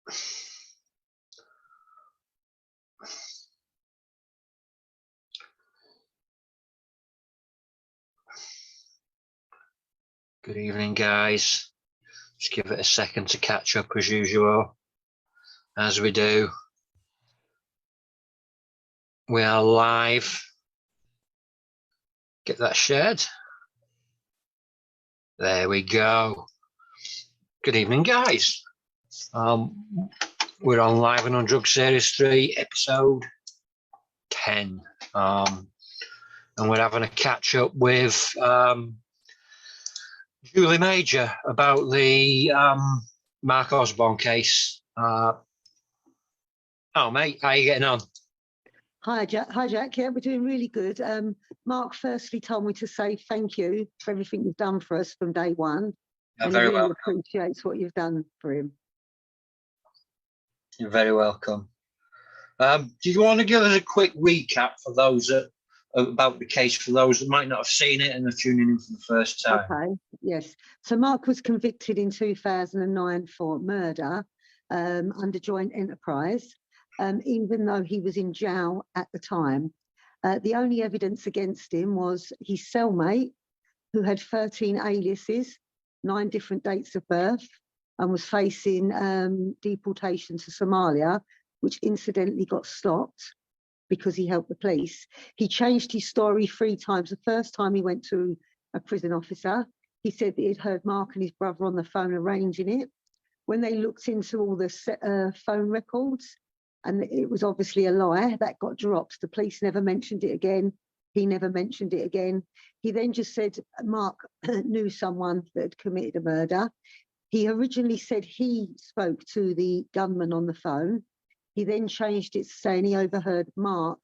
Good evening, guys. Just give it a second to catch up as usual, as we do. We are live. Get that shared. There we go. Good evening, guys. We're on Live and on Drug Series 3, episode 10. And we're having a catch up with Julie Major about the Mark Osbourne case. Oh, mate, how are you getting on? Hi, Jack. Yeah, we're doing really good. Mark firstly told me to say thank you for everything you've done for us from day one. You're and very he really welcome. appreciates what you've done for him. You're very welcome. Do you want to give us a quick recap for those about the case, for those that might not have seen it and are tuning in for the first time? Okay, yes. So Mark was convicted in 2009 for murder under joint enterprise, even though he was in jail at the time. The only evidence against him was his cellmate, who had 13 aliases, 9 different dates of birth, and was facing deportation to Somalia, which incidentally got stopped because he helped the police. He changed his story 3 times. The first time he went to a prison officer, he said that he'd heard Mark and his brother on the phone arranging it. When they looked into all the phone records, and it was obviously a lie, that got dropped. The police never mentioned it again. He never mentioned it again. He then just said Mark knew someone that had committed a murder. He originally said he spoke to the gunman on the phone. He then changed it, saying he overheard Mark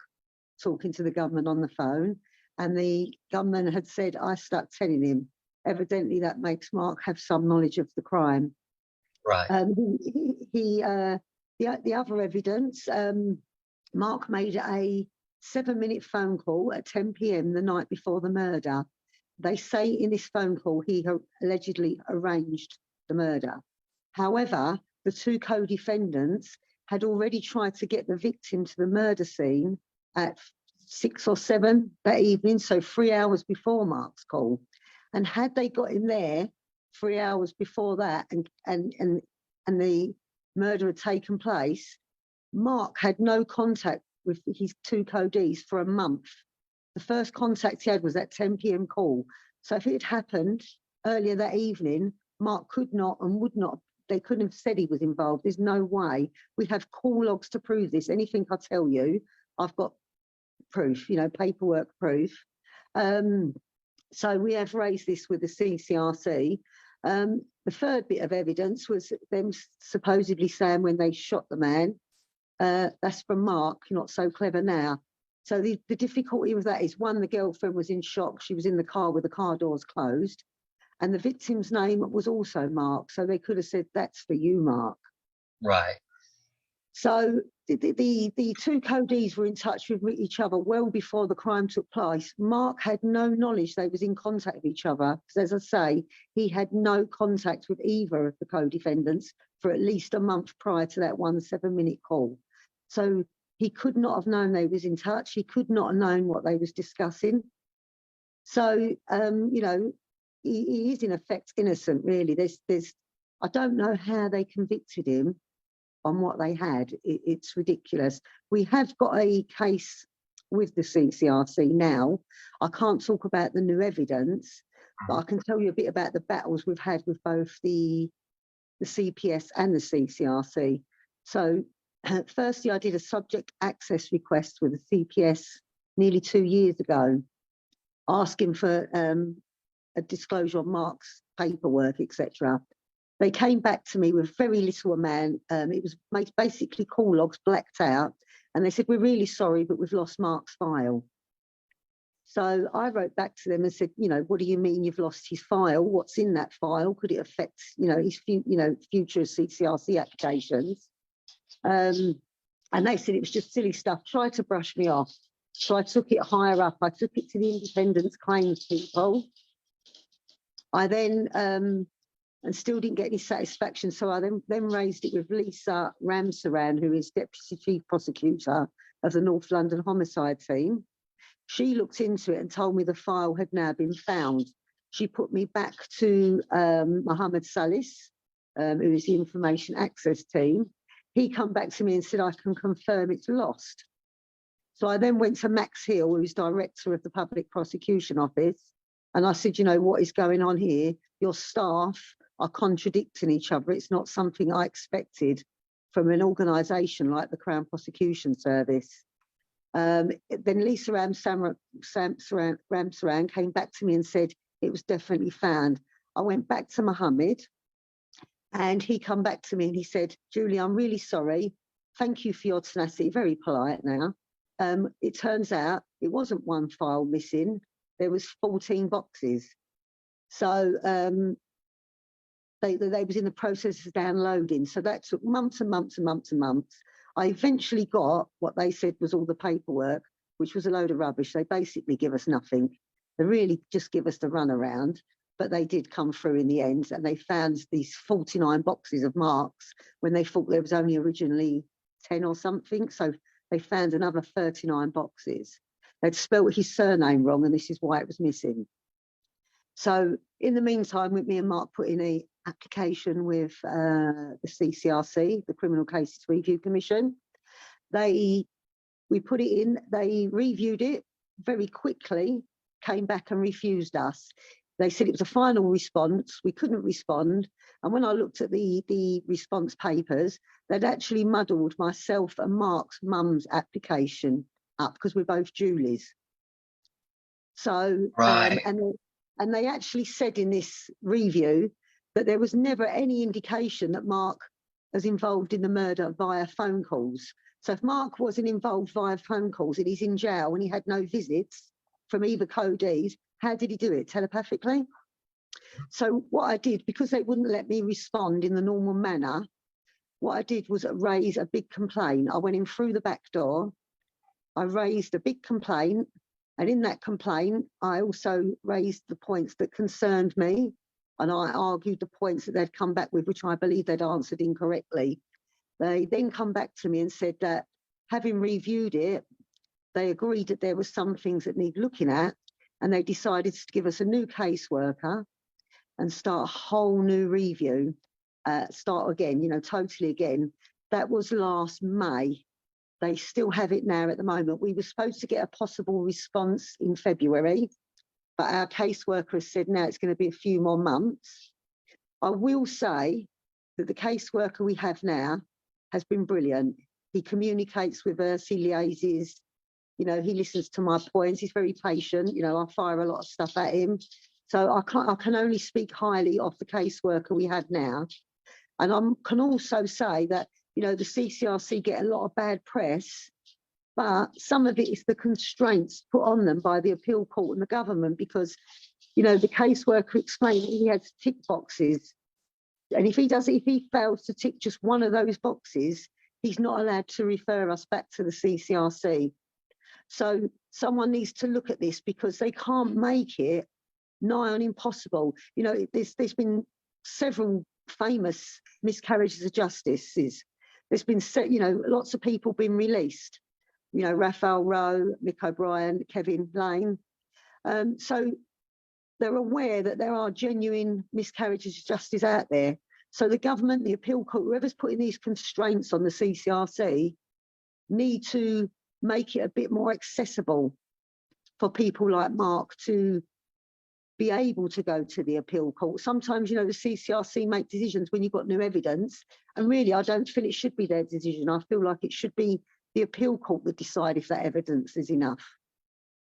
talking to the gunman on the phone, and the gunman had said, I stuck telling him. Evidently, that makes Mark have some knowledge of the crime. Right. The other evidence, Mark made a 7-minute phone call at 10 p.m. the night before the murder. They say in this phone call he allegedly arranged the murder. However, the 2 co-defendants had already tried to get the victim to the murder scene at 6 or 7 that evening, so 3 hours before Mark's call. And had they got him there 3 hours before that and the murder had taken place, Mark had no contact with his 2 co-Ds for a month. The first contact he had was that 10 p.m. call. So if it had happened earlier that evening, Mark could not and would not, they couldn't have said he was involved. There's no way. We have call logs to prove this. Anything I tell you, I've got proof, paperwork proof. So we have raised this with the CCRC. The third bit of evidence was them supposedly saying when they shot the man, that's from Mark, you're not so clever now. So the difficulty with that is, one, the girlfriend was in shock. She was in the car with the car doors closed. And the victim's name was also Mark. So they could have said, that's for you, Mark. Right. So the 2 co-Ds were in touch with each other well before the crime took place. Mark had no knowledge they was in contact with each other, because as I say, he had no contact with either of the co-defendants for at least a month prior to that 1 7-minute call. So he could not have known they was in touch. He could not have known what they was discussing. So, he is in effect innocent, really. I don't know how they convicted him on what they had. It's ridiculous. We have got a case with the CCRC now. I can't talk about the new evidence, but I can tell you a bit about the battles we've had with both the CPS and the CCRC. So firstly, I did a subject access request with the CPS nearly 2 years ago, asking for a disclosure of Mark's paperwork, etc. They came back to me with very little amount. It was basically call logs blacked out. And they said, we're really sorry, but we've lost Mark's file. So I wrote back to them and said, what do you mean you've lost his file? What's in that file? Could it affect, his future CCRC applications? And they said it was just silly stuff. Tried to brush me off. So I took it higher up. I took it to the independence claims people. I then and still didn't get any satisfaction. So I then raised it with Lisa Ramsaran, who is Deputy Chief Prosecutor of the North London Homicide Team. She looked into it and told me the file had now been found. She put me back to Mohammed Salis, who is the Information Access Team. He come back to me and said, I can confirm it's lost. So I then went to Max Hill, who's Director of the Public Prosecution Office, and I said, you know, what is going on here? Your staff are contradicting each other. It's not something I expected from an organisation like the Crown Prosecution Service. Then Lisa Ramsaran came back to me and said it was definitely found. I went back to Mohammed, and he come back to me and he said, Julie, I'm really sorry. Thank you for your tenacity. Very polite now. It turns out it wasn't one file missing. There was 14 boxes. So they was in the process of downloading. So that took months and months and months and months. I eventually got what they said was all the paperwork, which was a load of rubbish. They basically give us nothing. They really just give us the runaround, but they did come through in the end, and they found these 49 boxes of marks when they thought there was only originally 10 or something. So they found another 39 boxes. They'd spelt his surname wrong, and this is why it was missing. So in the meantime, with me and Mark put in an application with the CCRC, the Criminal Cases Review Commission. We put it in, they reviewed it very quickly, came back and refused us. They said it was a final response, we couldn't respond. And when I looked at the response papers, they'd actually muddled myself and Mark's mum's application up because we're both Julies. So, right. And they actually said in this review that there was never any indication that Mark was involved in the murder via phone calls. So if Mark wasn't involved via phone calls and he's in jail and he had no visits from either codees, how did he do it? Telepathically? So what I did, because they wouldn't let me respond in the normal manner, what I did was raise a big complaint. I went in through the back door, I raised a big complaint, and in that complaint, I also raised the points that concerned me, and I argued the points that they'd come back with, which I believe they'd answered incorrectly. They then come back to me and said that having reviewed it, they agreed that there were some things that need looking at, and they decided to give us a new caseworker and start a whole new review, start again, you know, totally again. That was last May. They still have it now at the moment. We were supposed to get a possible response in February, but our caseworker has said now it's going to be a few more months. I will say that the caseworker we have now has been brilliant. He communicates with us, he liaises, you know, he listens to my points, he's very patient, you know, I fire a lot of stuff at him. So I can only speak highly of the caseworker we have now. And I can also say that, you know, the CCRC get a lot of bad press, but some of it is the constraints put on them by the appeal court and the government, because, you know, the caseworker explained that he had to tick boxes. And if he fails to tick just one of those boxes, he's not allowed to refer us back to the CCRC. So someone needs to look at this, because they can't make it nigh on impossible. You know, there's been several famous miscarriages of justice. There's been, you know, lots of people been released. You know, Raphael Rowe, Mick O'Brien, Kevin Lane. So they're aware that there are genuine miscarriages of justice out there. So the government, the appeal court, whoever's putting these constraints on the CCRC, need to make it a bit more accessible for people like Mark to be able to go to the appeal court. Sometimes, you know, the CCRC make decisions when you've got new evidence, and really I don't feel it should be their decision. I feel like it should be the appeal court that decide if that evidence is enough.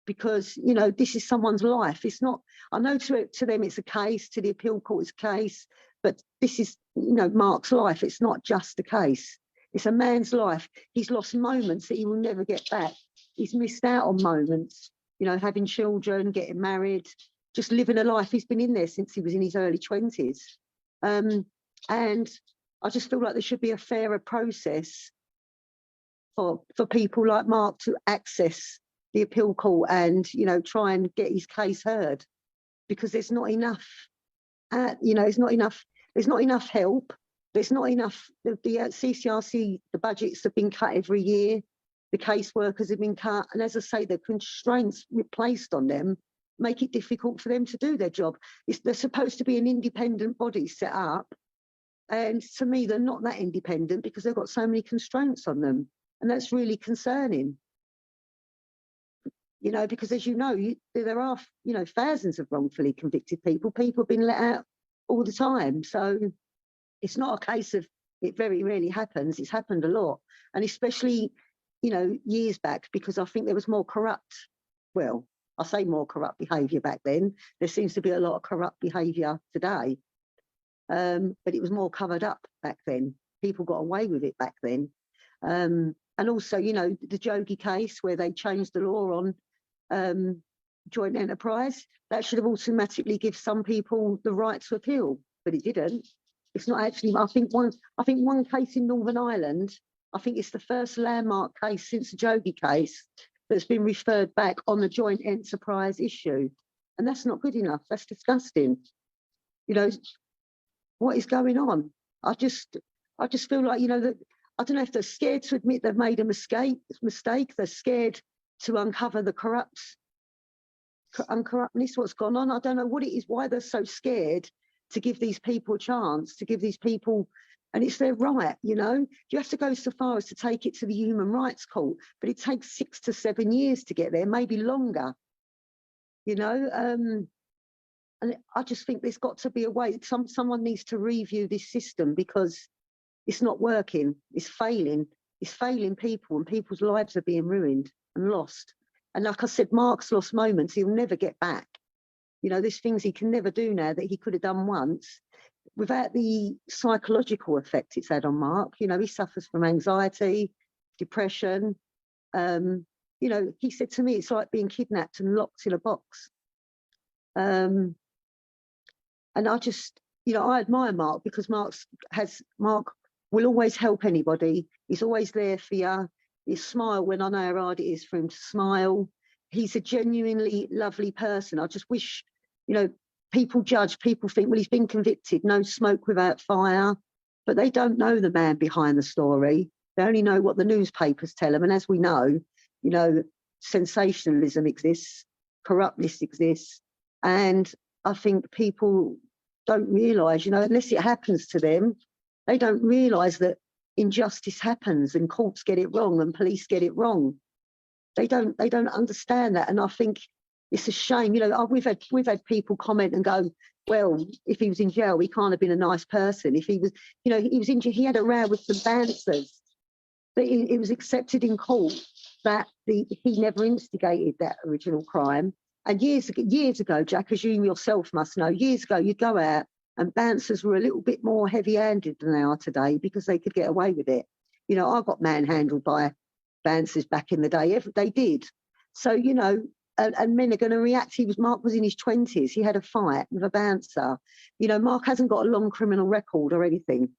Because, you know, this is someone's life. It's not, I know to them it's a case, to the appeal court it's a case, but this is, you know, Mark's life. It's not just a case. It's a man's life. He's lost moments that he will never get back. He's missed out on moments, you know, having children, getting married, just living a life. He's been in there since he was in his early 20s. And I just feel like there should be a fairer process for people like Mark to access the appeal court and, you know, try and get his case heard, because there's not enough There's not enough. There's not enough help. There's not enough. The CCRC, the budgets have been cut every year. The caseworkers have been cut, and as I say, the constraints placed on them make it difficult for them to do their job. They're supposed to be an independent body set up, and to me, they're not that independent because they've got so many constraints on them, and that's really concerning. Because as you know, there are, thousands of wrongfully convicted people. People have been let out all the time. So it's not a case of it very rarely happens. It's happened a lot. And especially, years back, because I think there was more corrupt, well, I say more corrupt behaviour back then. There seems to be a lot of corrupt behaviour today. But it was more covered up back then. People got away with it back then. And also, the Jogi case where they changed the law on joint enterprise, that should have automatically give some people the right to appeal, but it didn't. It's not actually. I think one case in Northern Ireland. I think it's the first landmark case since the Jogi case that's been referred back on the joint enterprise issue, and that's not good enough. That's disgusting. What is going on? I just feel like that. I don't know if they're scared to admit they've made a mistake. They're scared to uncover the uncorruptness, what's gone on. I don't know what it is, why they're so scared to give these people a chance, to give these people, and it's their right, You have to go so far as to take it to the Human Rights Court, but it takes 6 to 7 years to get there, maybe longer, and I just think there's got to be a way. Someone needs to review this system because it's not working. It's failing. It's failing people, and people's lives are being ruined and lost. And like I said, Mark's lost moments he'll never get back. There's things he can never do now that he could have done once without the psychological effect it's had on Mark. He suffers from anxiety, depression. He said to me, it's like being kidnapped and locked in a box. And I just, I admire Mark because Mark will always help anybody. He's always there for you. He smile when I know how hard it is for him to smile. He's a genuinely lovely person. I just wish, people judge, people think, well, he's been convicted, no smoke without fire, but they don't know the man behind the story. They only know what the newspapers tell them. And as we know, sensationalism exists, corruptness exists. And I think people don't realise, unless it happens to them, they don't realise that injustice happens and courts get it wrong and police get it wrong. They don't understand that, and I think it's a shame. We've had people comment and go, well, if he was in jail, he can't have been a nice person. If he was, he was injured, he had a row with some bouncers. But it was accepted in court that he never instigated that original crime. And years ago, Jack, as you yourself must know, years ago you'd go out and bouncers were a little bit more heavy-handed than they are today because they could get away with it. I got manhandled by bouncers back in the day. They did. So, and men are going to react. Mark was in his 20s. He had a fight with a bouncer. Mark hasn't got a long criminal record or anything.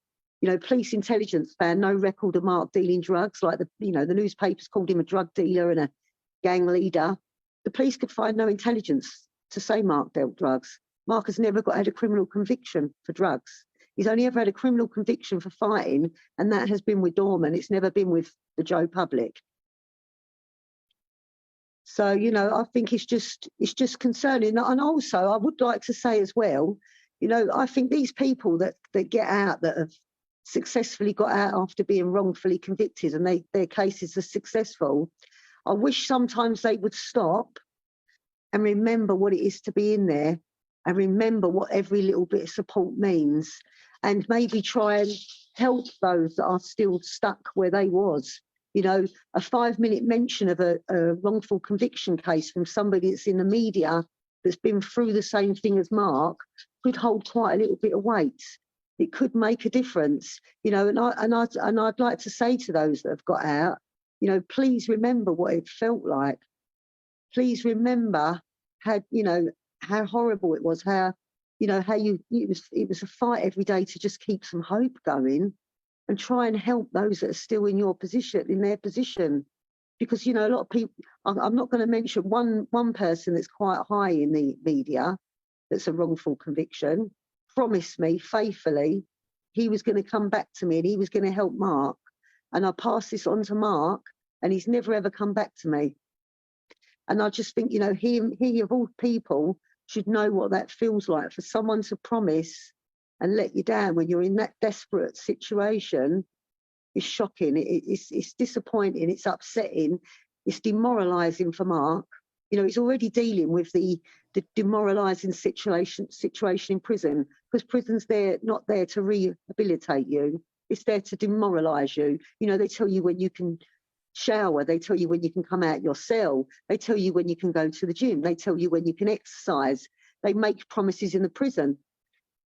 Police intelligence found no record of Mark dealing drugs, like the newspapers called him a drug dealer and a gang leader. The police could find no intelligence to say Mark dealt drugs. Mark has never had a criminal conviction for drugs. He's only ever had a criminal conviction for fighting, and that has been with Dorman. It's never been with the Joe Public. So, I think it's just concerning. And also, I would like to say as well, I think these people that get out, that have successfully got out after being wrongfully convicted and their cases are successful, I wish sometimes they would stop and remember what it is to be in there and remember what every little bit of support means, and maybe try and help those that are still stuck where they was. A 5-minute mention of a wrongful conviction case from somebody that's in the media that's been through the same thing as Mark could hold quite a little bit of weight. It could make a difference, and I'd like to say to those that have got out, please remember what it felt like. Please remember how horrible it was, how it was a fight every day to just keep some hope going and try and help those that are still in their position. Because, a lot of people, I'm not going to mention one person that's quite high in the media that's a wrongful conviction. promised me faithfully he was going to come back to me and he was going to help Mark. And I passed this on to Mark, and he's never ever come back to me. And I just think, you know, he of all people should know what that feels like, for someone to promise and let you down when you're in that desperate situation. Is shocking. It's disappointing. It's upsetting. It's demoralising for Mark. You know, he's already dealing with the demoralising situation in prison, because prison's not there to rehabilitate you. It's there to demoralise you. You know, they tell you when you can shower. They tell you when you can come out your cell. They tell you when you can go to the gym. They tell you when you can exercise. They make promises in the prison,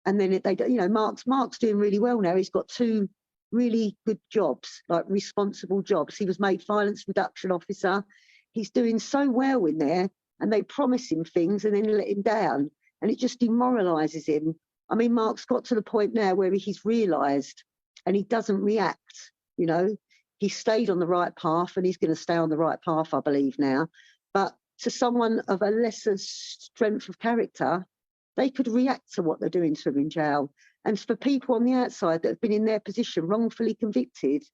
and then you know, Mark's doing really well now. He's got 2 really good jobs, like responsible jobs. He was made violence reduction officer. He's doing so well in there, and they promise him things and then let him down, and it just demoralises him. I mean, Mark's got to the point now where he's realised, and he doesn't react. You know, he stayed on the right path, and he's going to stay on the right path, I believe now. But to someone of a lesser strength of character, they could react to what they're doing to him in jail. And for people on the outside that have been in their position, wrongfully convicted,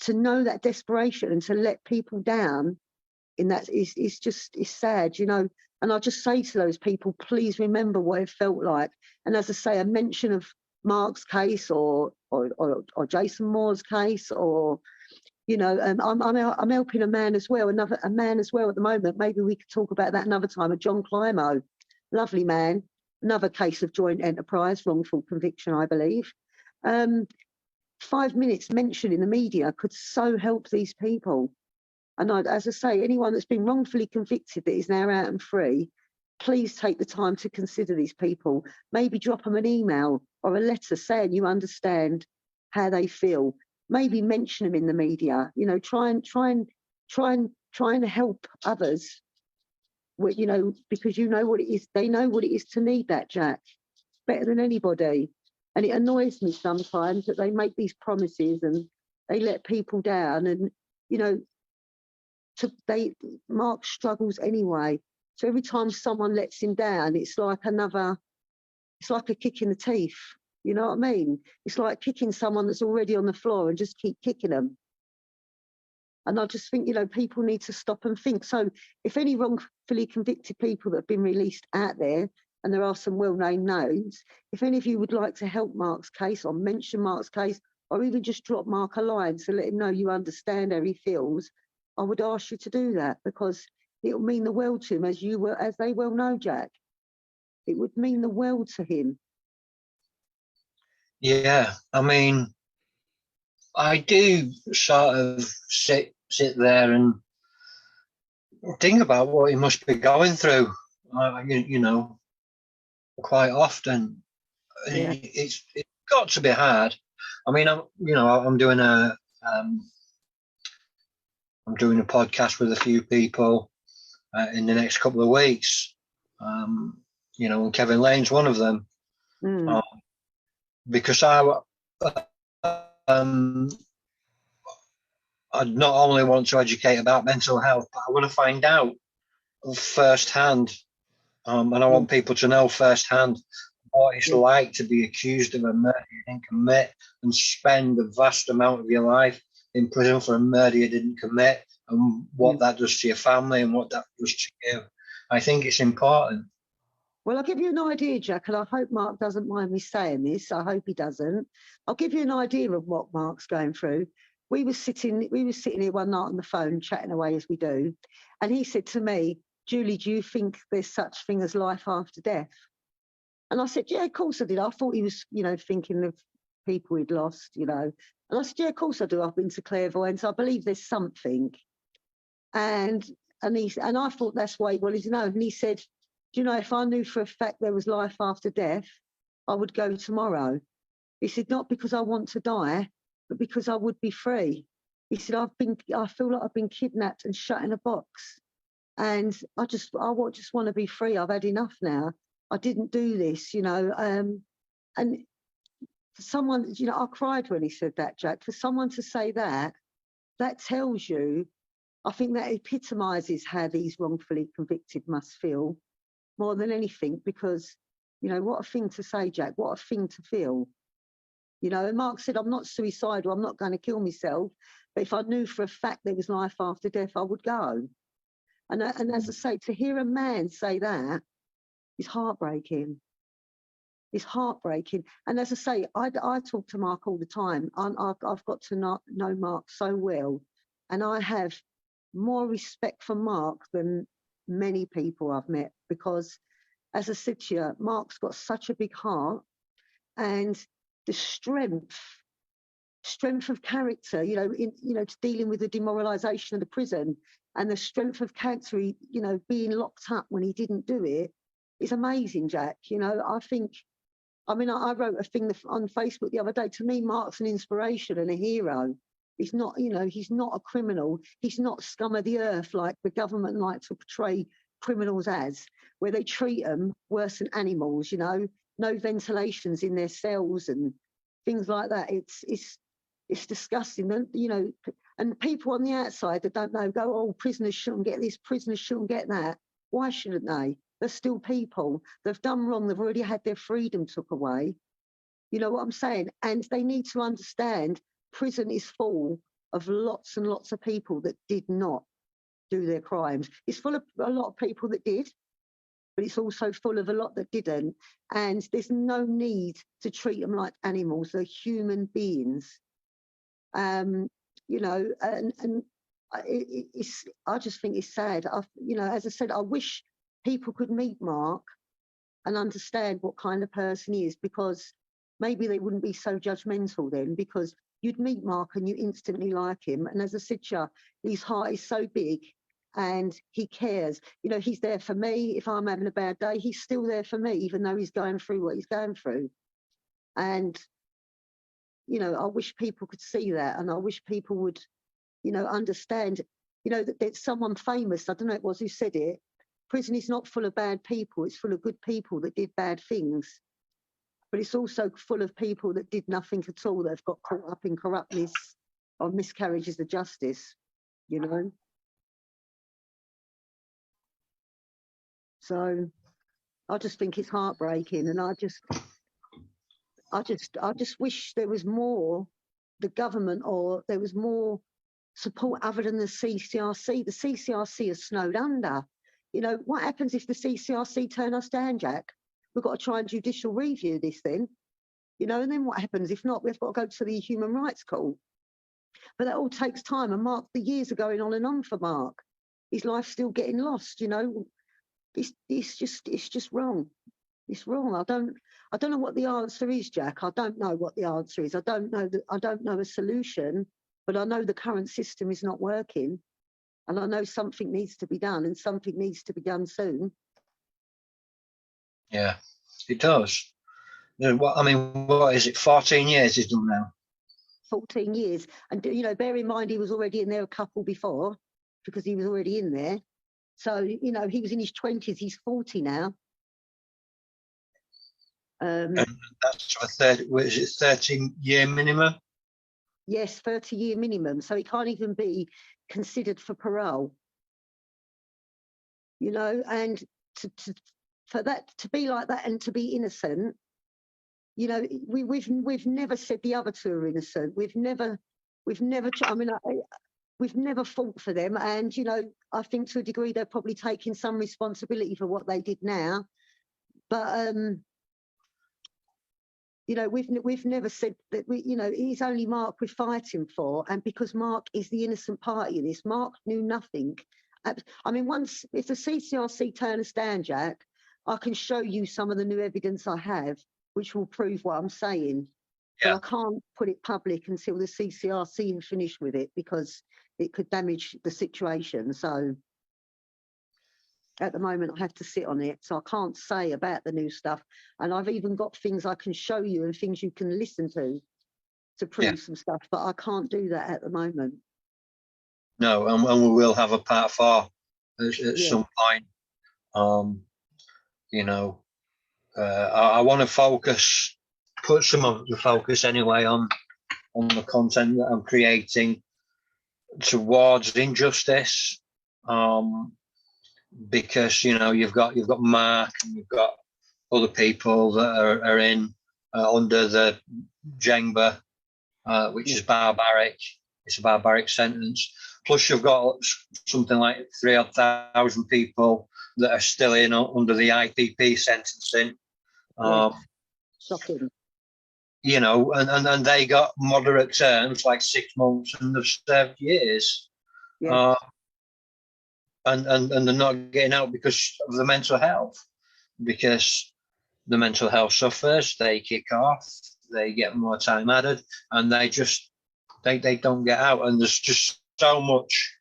to know that desperation and to let people down in that is sad, you know. And I just say to those people, please remember what it felt like. And as I say, a mention of Mark's case or Jason Moore's case, or, you know, I'm helping a man as well at the moment. Maybe we could talk about that another time. John Climo, lovely man, another case of joint enterprise, wrongful conviction, I believe. 5 minutes mentioned in the media could so help these people. And as I say, anyone that's been wrongfully convicted that is now out and free, please take the time to consider these people. Maybe drop them an email or a letter saying you understand how they feel. Maybe mention them in the media. You know, try and help others. You know, because you know what it is. They know what it is to need that, Jack, better than anybody. And it annoys me sometimes that they make these promises and they let people down. And, you know, Mark struggles anyway. So every time someone lets him down, it's like a kick in the teeth. You know what I mean? It's like kicking someone that's already on the floor and just keep kicking them. And I just think, you know, people need to stop and think. So if any wrongfully convicted people that have been released out there, and there are some well-named names, if any of you would like to help Mark's case or mention Mark's case, or even just drop Mark a line to let him know you understand how he feels, I would ask you to do that, because it will mean the world to him, as they well know, Jack. It would mean the world to him. Yeah, I mean, I do sort of sit there and think about what he must be going through. You know, quite often, Yeah. it's got to be hard. I mean, I'm doing a podcast with a few people in the next couple of weeks. You know, and Kevin Lane's one of them. Because I not only want to educate about mental health, but I want to find out firsthand, and I want people to know firsthand what it's like to be accused of a murder you didn't commit and spend a vast amount of your life in prison for a murder you didn't commit, and what that does to your family and what that does to you. I think it's important. Well, I'll give you an idea, Jack, and I hope Mark doesn't mind me saying this. I hope he doesn't. I'll give you an idea of what Mark's going through. We were sitting here one night on the phone, chatting away as we do, and he said to me, "Julie, do you think there's such thing as life after death?" And I said, "Yeah, of course I did." I thought he was, you know, thinking of people he'd lost, you know. And I said, "Yeah, of course I do. I've been to clairvoyance. I believe there's something." And I thought that's why he wanted to know. And he said, "Do you know, if I knew for a fact there was life after death, I would go tomorrow." He said, "Not because I want to die, but because I would be free." He said, I feel like I've been kidnapped and shut in a box. And I just want to be free. I've had enough now. I didn't do this, you know. And for someone, you know, I cried when he said that, Jack. For someone to say that, that tells you, I think that epitomises how these wrongfully convicted must feel more than anything, because You know, what a thing to say, Jack. What a thing to feel. You know, and Mark said, I'm not suicidal. I'm not going to kill myself. But if I knew for a fact there was life after death, I would go. And as I say, to hear a man say that is heartbreaking. It's heartbreaking. And as I say, I talk to Mark all the time. I've got to know Mark so well. And I have more respect for Mark than many people I've met, because, as I said to you, Mark's got such a big heart, and the strength of character, you know, to dealing with the demoralisation of the prison, and the strength of character, you know, being locked up when he didn't do it, is amazing, Jack. You know, I wrote a thing on Facebook the other day. To me, Mark's an inspiration and a hero. He's not, you know, he's not a criminal. He's not scum of the earth like the government like to portray criminals as, where they treat them worse than animals, you know, no ventilations in their cells and things like that. It's disgusting. And, you know, and people on the outside that don't know go, oh, prisoners shouldn't get this, prisoners shouldn't get that. Why shouldn't they? They're still people. They've done wrong. They've already had their freedom took away. You know what I'm saying? And they need to understand prison is full of lots and lots of people that did not do their crimes. It's full of a lot of people that did, but it's also full of a lot that didn't. And there's no need to treat them like animals. They're human beings. You know, and I just think it's sad. You know, as I said, I wish people could meet Mark and understand what kind of person he is, because maybe they wouldn't be so judgmental then, because you'd meet Mark and you instantly like him. And as I said to you, his heart is so big and he cares. You know, he's there for me. If I'm having a bad day, he's still there for me, even though he's going through what he's going through. And, you know, I wish people could see that, and I wish people would, you know, understand, you know, that there's someone famous, I don't know who it was who said it, prison is not full of bad people, it's full of good people that did bad things. But it's also full of people that did nothing at all, that have got caught up in corruptness or miscarriages of justice, you know. So I just think it's heartbreaking, and I just wish there was more, the government, or there was more support other than the CCRC. The CCRC is snowed under. You know, what happens if the CCRC turn us down, Jack? We've got to try and judicial review this then, you know, and then what happens? If not, we've got to go to the Human Rights Court. But that all takes time, and Mark, the years are going on and on for Mark. His life's still getting lost, you know. It's just wrong. It's wrong. I don't know what the answer is, Jack. I don't know what the answer is. I don't know a solution, but I know the current system is not working, and I know something needs to be done, and something needs to be done soon. Yeah, it does. I mean, what is it? 14 years he's done now. 14 years, and you know, bear in mind he was already in there a couple before, because he was already in there. So you know, he was in his 20s. He's 40 now. And that's for 30-year minimum? Yes, 30-year minimum. So he can't even be considered for parole. You know, and for that to be like that and to be innocent, you know, we've never said the other two are innocent. We've never. I mean, we've never fought for them, and you know, I think to a degree they're probably taking some responsibility for what they did now. But you know, we've never said that you know, he's only Mark we're fighting for, and because Mark is the innocent party in this. Mark knew nothing. I mean, once if the CCRC turn us down, Jack, I can show you some of the new evidence I have, which will prove what I'm saying. Yeah. But I can't put it public until the CCRC have finished with it, because it could damage the situation. So at the moment, I have to sit on it. So I can't say about the new stuff. And I've even got things I can show you and things you can listen to prove some stuff. But I can't do that at the moment. No, and we will have a part 4 at some point. You know, I want to put some of the focus anyway on the content that I'm creating towards injustice, because you know, you've got Mark and you've got other people that are in under the Jengba, which is barbaric. It's a barbaric sentence. Plus, you've got something like 3,000 people that are still in under the IPP sentencing. Shocking. You know, and they got moderate terms, like 6 months, and they've served years. Yeah. And they're not getting out because of the mental health, because the mental health suffers, they kick off, they get more time added, and they don't get out. And there's just so much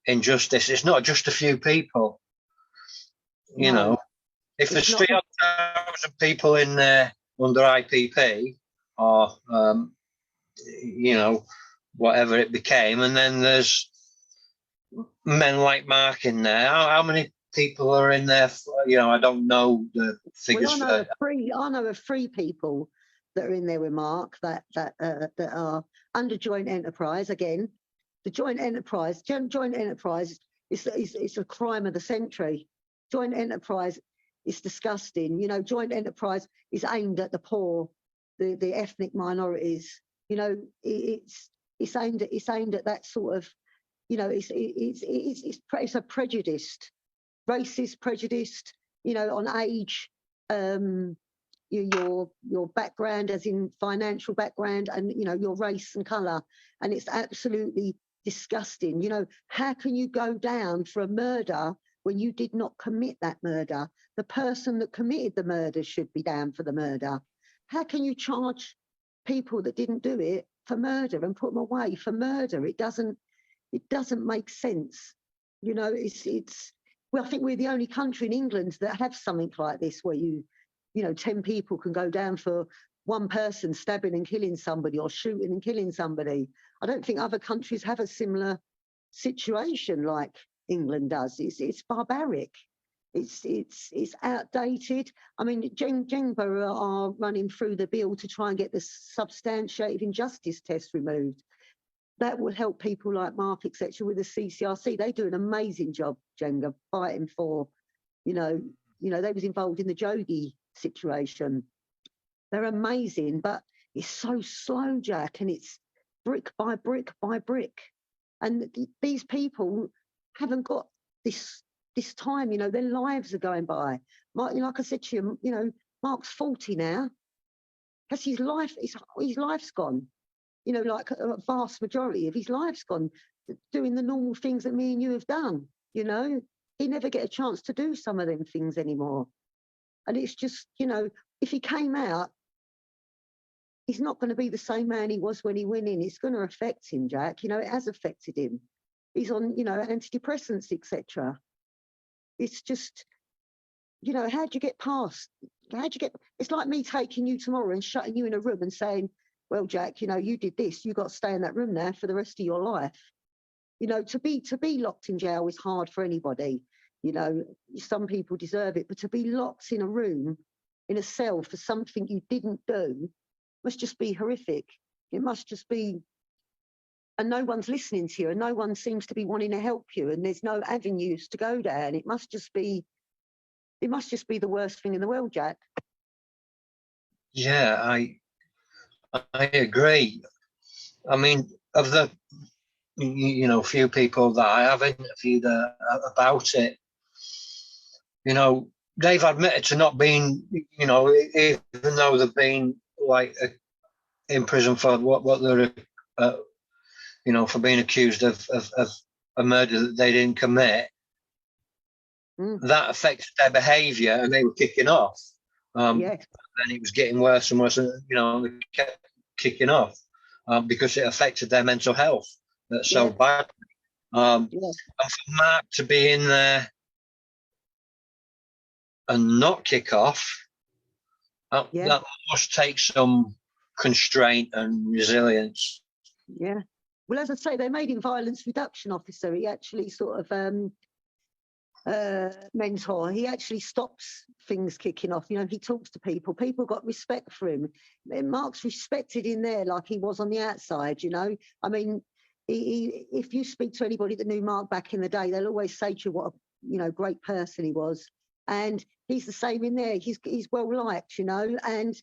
injustice. It's not just a few people, you know. If there's 3,000 people in there under IPP, or you know, whatever it became, and then there's men like Mark in there. How many people are in there? You know, I don't know the figures. Well, I know of three people that are in there with Mark that are under joint enterprise. Again, the joint enterprise is a crime of the century. Joint enterprise is disgusting. You know, joint enterprise is aimed at the poor, the ethnic minorities. You know, it's aimed at that sort of. You know, it's a prejudiced, racist prejudiced. You know, on age, your background, as in financial background, and you know your race and colour, and it's absolutely disgusting. You know, how can you go down for a murder when you did not commit that murder? The person that committed the murder should be down for the murder. How can you charge people that didn't do it for murder and put them away for murder? It doesn't make sense. You know, well, I think we're the only country in England that have something like this, where you know, 10 people can go down for one person stabbing and killing somebody or shooting and killing somebody. I don't think other countries have a similar situation like England does. It's barbaric. It's outdated. I mean, Jengba are running through the bill to try and get the substantiated injustice test removed. That will help people like Mark, etc., with the CCRC. They do an amazing job, Jenga, fighting for, you know, they was involved in the Jogi situation. They're amazing, but it's so slow, Jack, and it's brick by brick by brick. And these people haven't got this time, you know, their lives are going by. Mark, you know, like I said to you, you know, Mark's 40 now. That's his life's gone. You know, like a vast majority of his life's gone doing the normal things that me and you have done. You know, he never get a chance to do some of them things anymore. And it's just, you know, if he came out, he's not going to be the same man he was when he went in. It's going to affect him, Jack. You know, it has affected him. He's on, you know, antidepressants, etc. It's just, you know, how'd you get past? It's like me taking you tomorrow and shutting you in a room and saying, well, Jack, you know, you did this, you got to stay in that room now for the rest of your life. You know, to be locked in jail is hard for anybody. You know, some people deserve it, but to be locked in a room, in a cell for something you didn't do, must just be horrific. It must just be, and no one's listening to you, and no one seems to be wanting to help you, and there's no avenues to go down. It must just be the worst thing in the world, Jack. Yeah, I agree. I mean, of the you know few people that I have interviewed about it, you know, they've admitted to not being, you know, even though they've been like in prison for what they're, you know, for being accused of a murder that they didn't commit. That affected their behaviour, and they were kicking off. Yes. And it was getting worse and worse, and you know, they kept kicking off because it affected their mental health so badly. And for Mark to be in there and not kick off, that must take some constraint and resilience. Yeah. Well, as I say, they made him violence reduction officer. He actually sort of mentor. He actually stops things kicking off. You know, he talks to people. People got respect for him. Mark's respected in there like he was on the outside, you know. I mean, if you speak to anybody that knew Mark back in the day, they'll always say to you what a, you know, great person he was. And he's the same in there. He's well liked, you know. And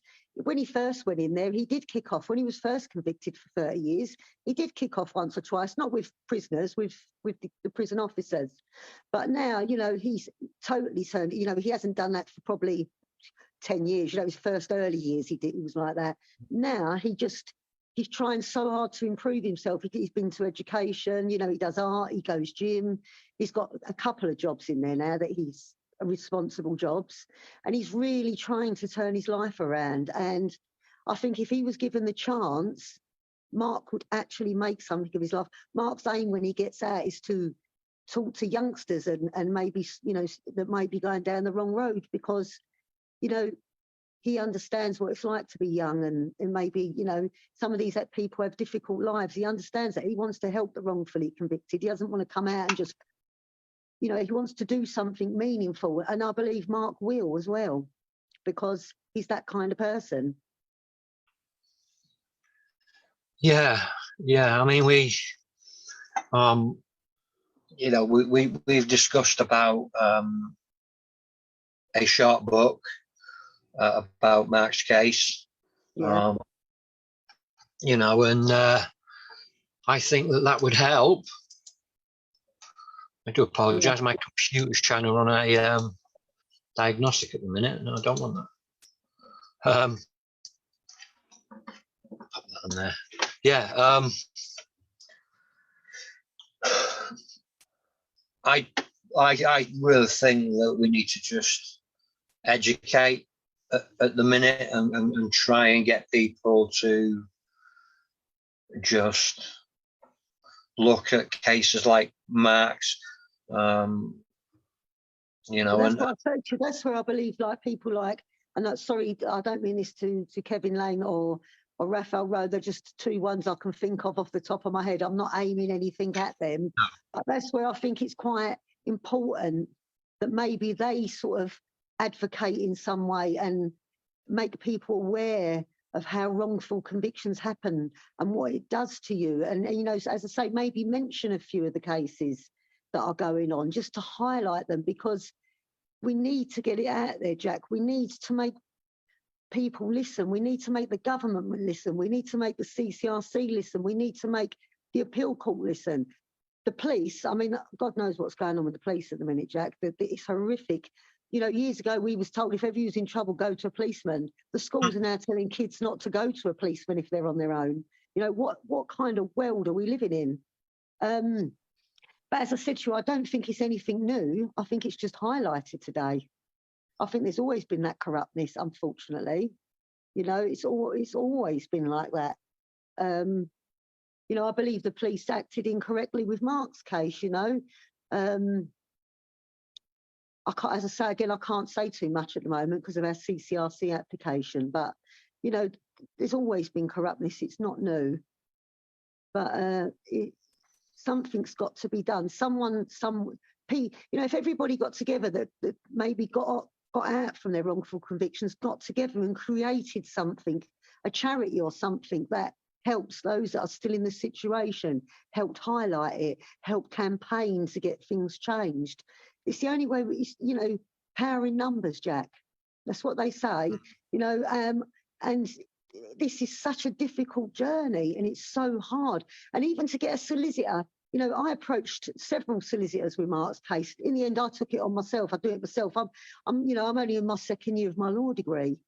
when he first went in there, he did kick off. When he was first convicted for 30 years, he did kick off once or twice, not with prisoners, with the prison officers. But now, you know, he's totally turned. You know, he hasn't done that for probably 10 years. You know, his first early years, he was like that. Now he's trying so hard to improve himself. He's been to education, you know, he does art, he goes gym. He's got a couple of jobs in there now that he's responsible jobs, and he's really trying to turn his life around. And I think if he was given the chance, Mark would actually make something of his life. Mark's aim when he gets out is to talk to youngsters and maybe, you know, that might be going down the wrong road, because, you know, he understands what it's like to be young, and maybe, you know, some of these people have difficult lives. He understands that. He wants to help the wrongfully convicted. He doesn't want to come out and just, you know, he wants to do something meaningful. And I believe Mark will as well, because he's that kind of person. Yeah. I mean, you know, we've discussed about a short book about Mark's case. Yeah. You know, and I think that would help. I do apologise. My computer's trying to run a diagnostic at the minute. No, I don't want that. Pop that on there. Yeah. I really think that we need to just educate at the minute and try and get people to just look at cases like Mark's. You know, that's what I said to you. That's where I believe, like, people like, and sorry, I don't mean this to Kevin Lane or Raphael Rowe. They're just two ones I can think of off the top of my head. I'm not aiming anything at them. No. But that's where I think it's quite important that maybe they sort of advocate in some way and make people aware of how wrongful convictions happen and what it does to you. And, you know, as I say, maybe mention a few of the cases that are going on, just to highlight them, because we need to get it out there, Jack. We need to make people listen. We need to make the government listen. We need to make the CCRC listen. We need to make the appeal court listen. The police, I mean, God knows what's going on with the police at the minute, Jack. It's horrific. You know, years ago, we was told if ever you was in trouble, go to a policeman. The schools are now telling kids not to go to a policeman if they're on their own. You know, what kind of world are we living in? But as I said to you, I don't think it's anything new. I think it's just highlighted today. I think there's always been that corruptness, unfortunately. You know, it's always been like that. You know, I believe the police acted incorrectly with Mark's case, you know. I can't, as I say again, I can't say too much at the moment because of our CCRC application. But, you know, there's always been corruptness. It's not new. But something's got to be done. You know, if everybody got together that maybe got out from their wrongful convictions, got together and created something, a charity or something that helps those that are still in the situation, helped highlight it, helped campaign to get things changed. It's the only way, you know, power in numbers, Jack. That's what they say, you know, and this is such a difficult journey and it's so hard. And even to get a solicitor, you know, I approached several solicitors with Mark's case. In the end, I took it on myself. I do it myself. I'm you know, I'm only in my second year of my law degree,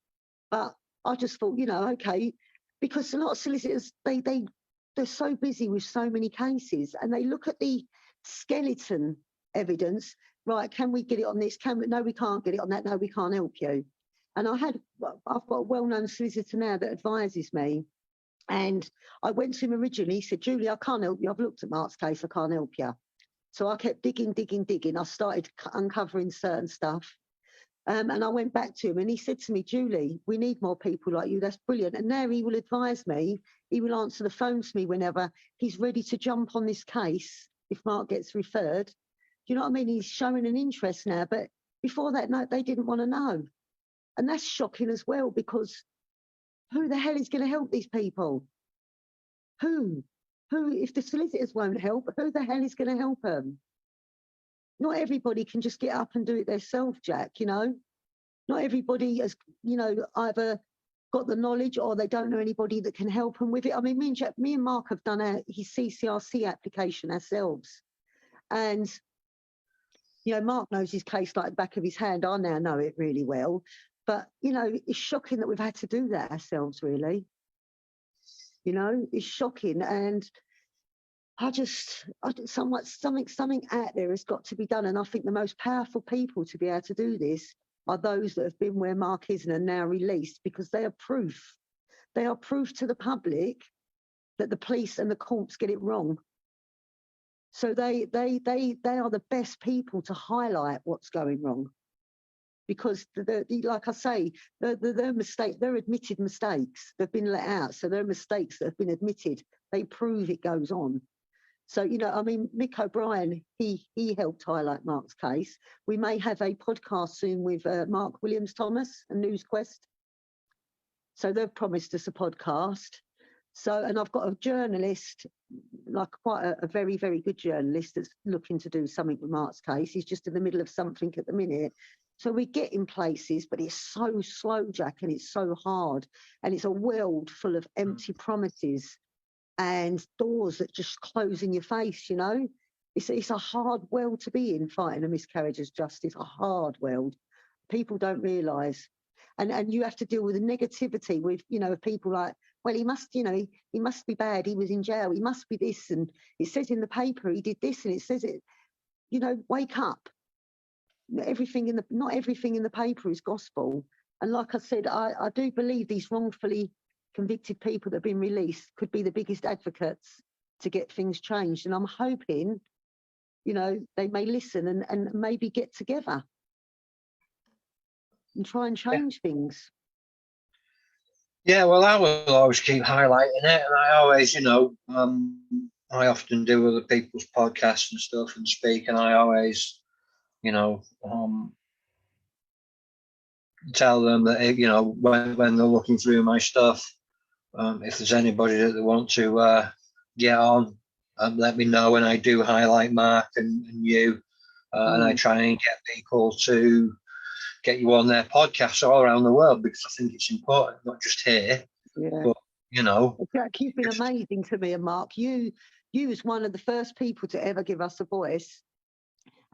but I just thought, you know, okay, because a lot of solicitors, they're so busy with so many cases and they look at the skeleton evidence. Right, can we get it on this? No, we can't get it on that. No, we can't help you. And I've got a well-known solicitor now that advises me. And I went to him originally. He said, Julie, I can't help you. I've looked at Mark's case. I can't help you. So I kept digging. I started uncovering certain stuff. And I went back to him and he said to me, Julie, we need more people like you. That's brilliant. And now he will advise me. He will answer the phone to me whenever he's ready to jump on this case if Mark gets referred. Do you know what I mean? He's showing an interest now. But before that, no, they didn't want to know. And that's shocking as well, because who the hell is going to help these people? Who, if the solicitors won't help, who the hell is going to help them? Not everybody can just get up and do it themselves, Jack, you know? not everybody has, either got the knowledge or they don't know anybody that can help them with it. I mean, me and Mark have done his CCRC application ourselves. And, Mark knows his case like the back of his hand. I now know it really well. But, it's shocking that we've had to do that ourselves, really. It's shocking. And something out there has got to be done. And I think the most powerful people to be able to do this are those that have been where Mark is and are now released, because they are proof. They are proof to the public that the police and the courts get it wrong. So they are the best people to highlight what's going wrong, because like I say, their mistake, they're admitted mistakes. They've been let out, so they're mistakes that have been admitted. They prove it goes on. So, Mick O'Brien, he helped highlight Mark's case. We may have a podcast soon with Mark Williams-Thomas and NewsQuest. So they've promised us a podcast. So, and I've got a journalist, like quite a very, very good journalist that's looking to do something with Mark's case. He's just in the middle of something at the minute. So we get in places, but it's so slow, Jack, and it's so hard. And it's a world full of empty promises and doors that just close in your face, It's a hard world to be in, fighting a miscarriage of justice, a hard world. People don't realise. And you have to deal with the negativity with, people like, well, he must be bad. He was in jail. He must be this. And it says in the paper he did this, and it says it, wake up. Not everything in the paper is gospel. And like I said, I do believe these wrongfully convicted people that have been released could be the biggest advocates to get things changed. And I'm hoping, they may listen and maybe get together and try and change things. Yeah, well, I will always keep highlighting it. And I always, I often do other people's podcasts and stuff and speak. And I always, tell them that, when they're looking through my stuff, if there's anybody that they want to get on, let me know. And I do highlight Mark and you, and I try and get people to get you on their podcasts all around the world, because I think it's important, not just here, but Jack, you've been amazing to me and Mark. You was one of the first people to ever give us a voice,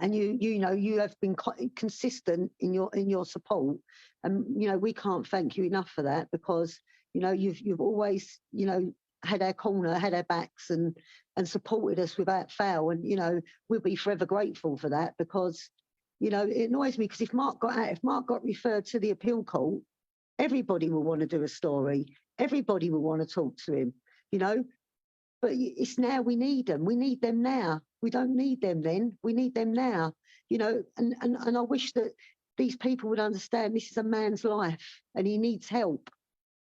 and you have been consistent in your support, and we can't thank you enough for that, because you've always had our corner, had our backs, and supported us without fail, and we'll be forever grateful for that, because it annoys me, because if Mark got referred to the appeal court, everybody will want to do a story, everybody will want to talk to him, but it's now we need them. We need them now. We don't need them then. We need them now. And I wish that these people would understand this is a man's life and he needs help.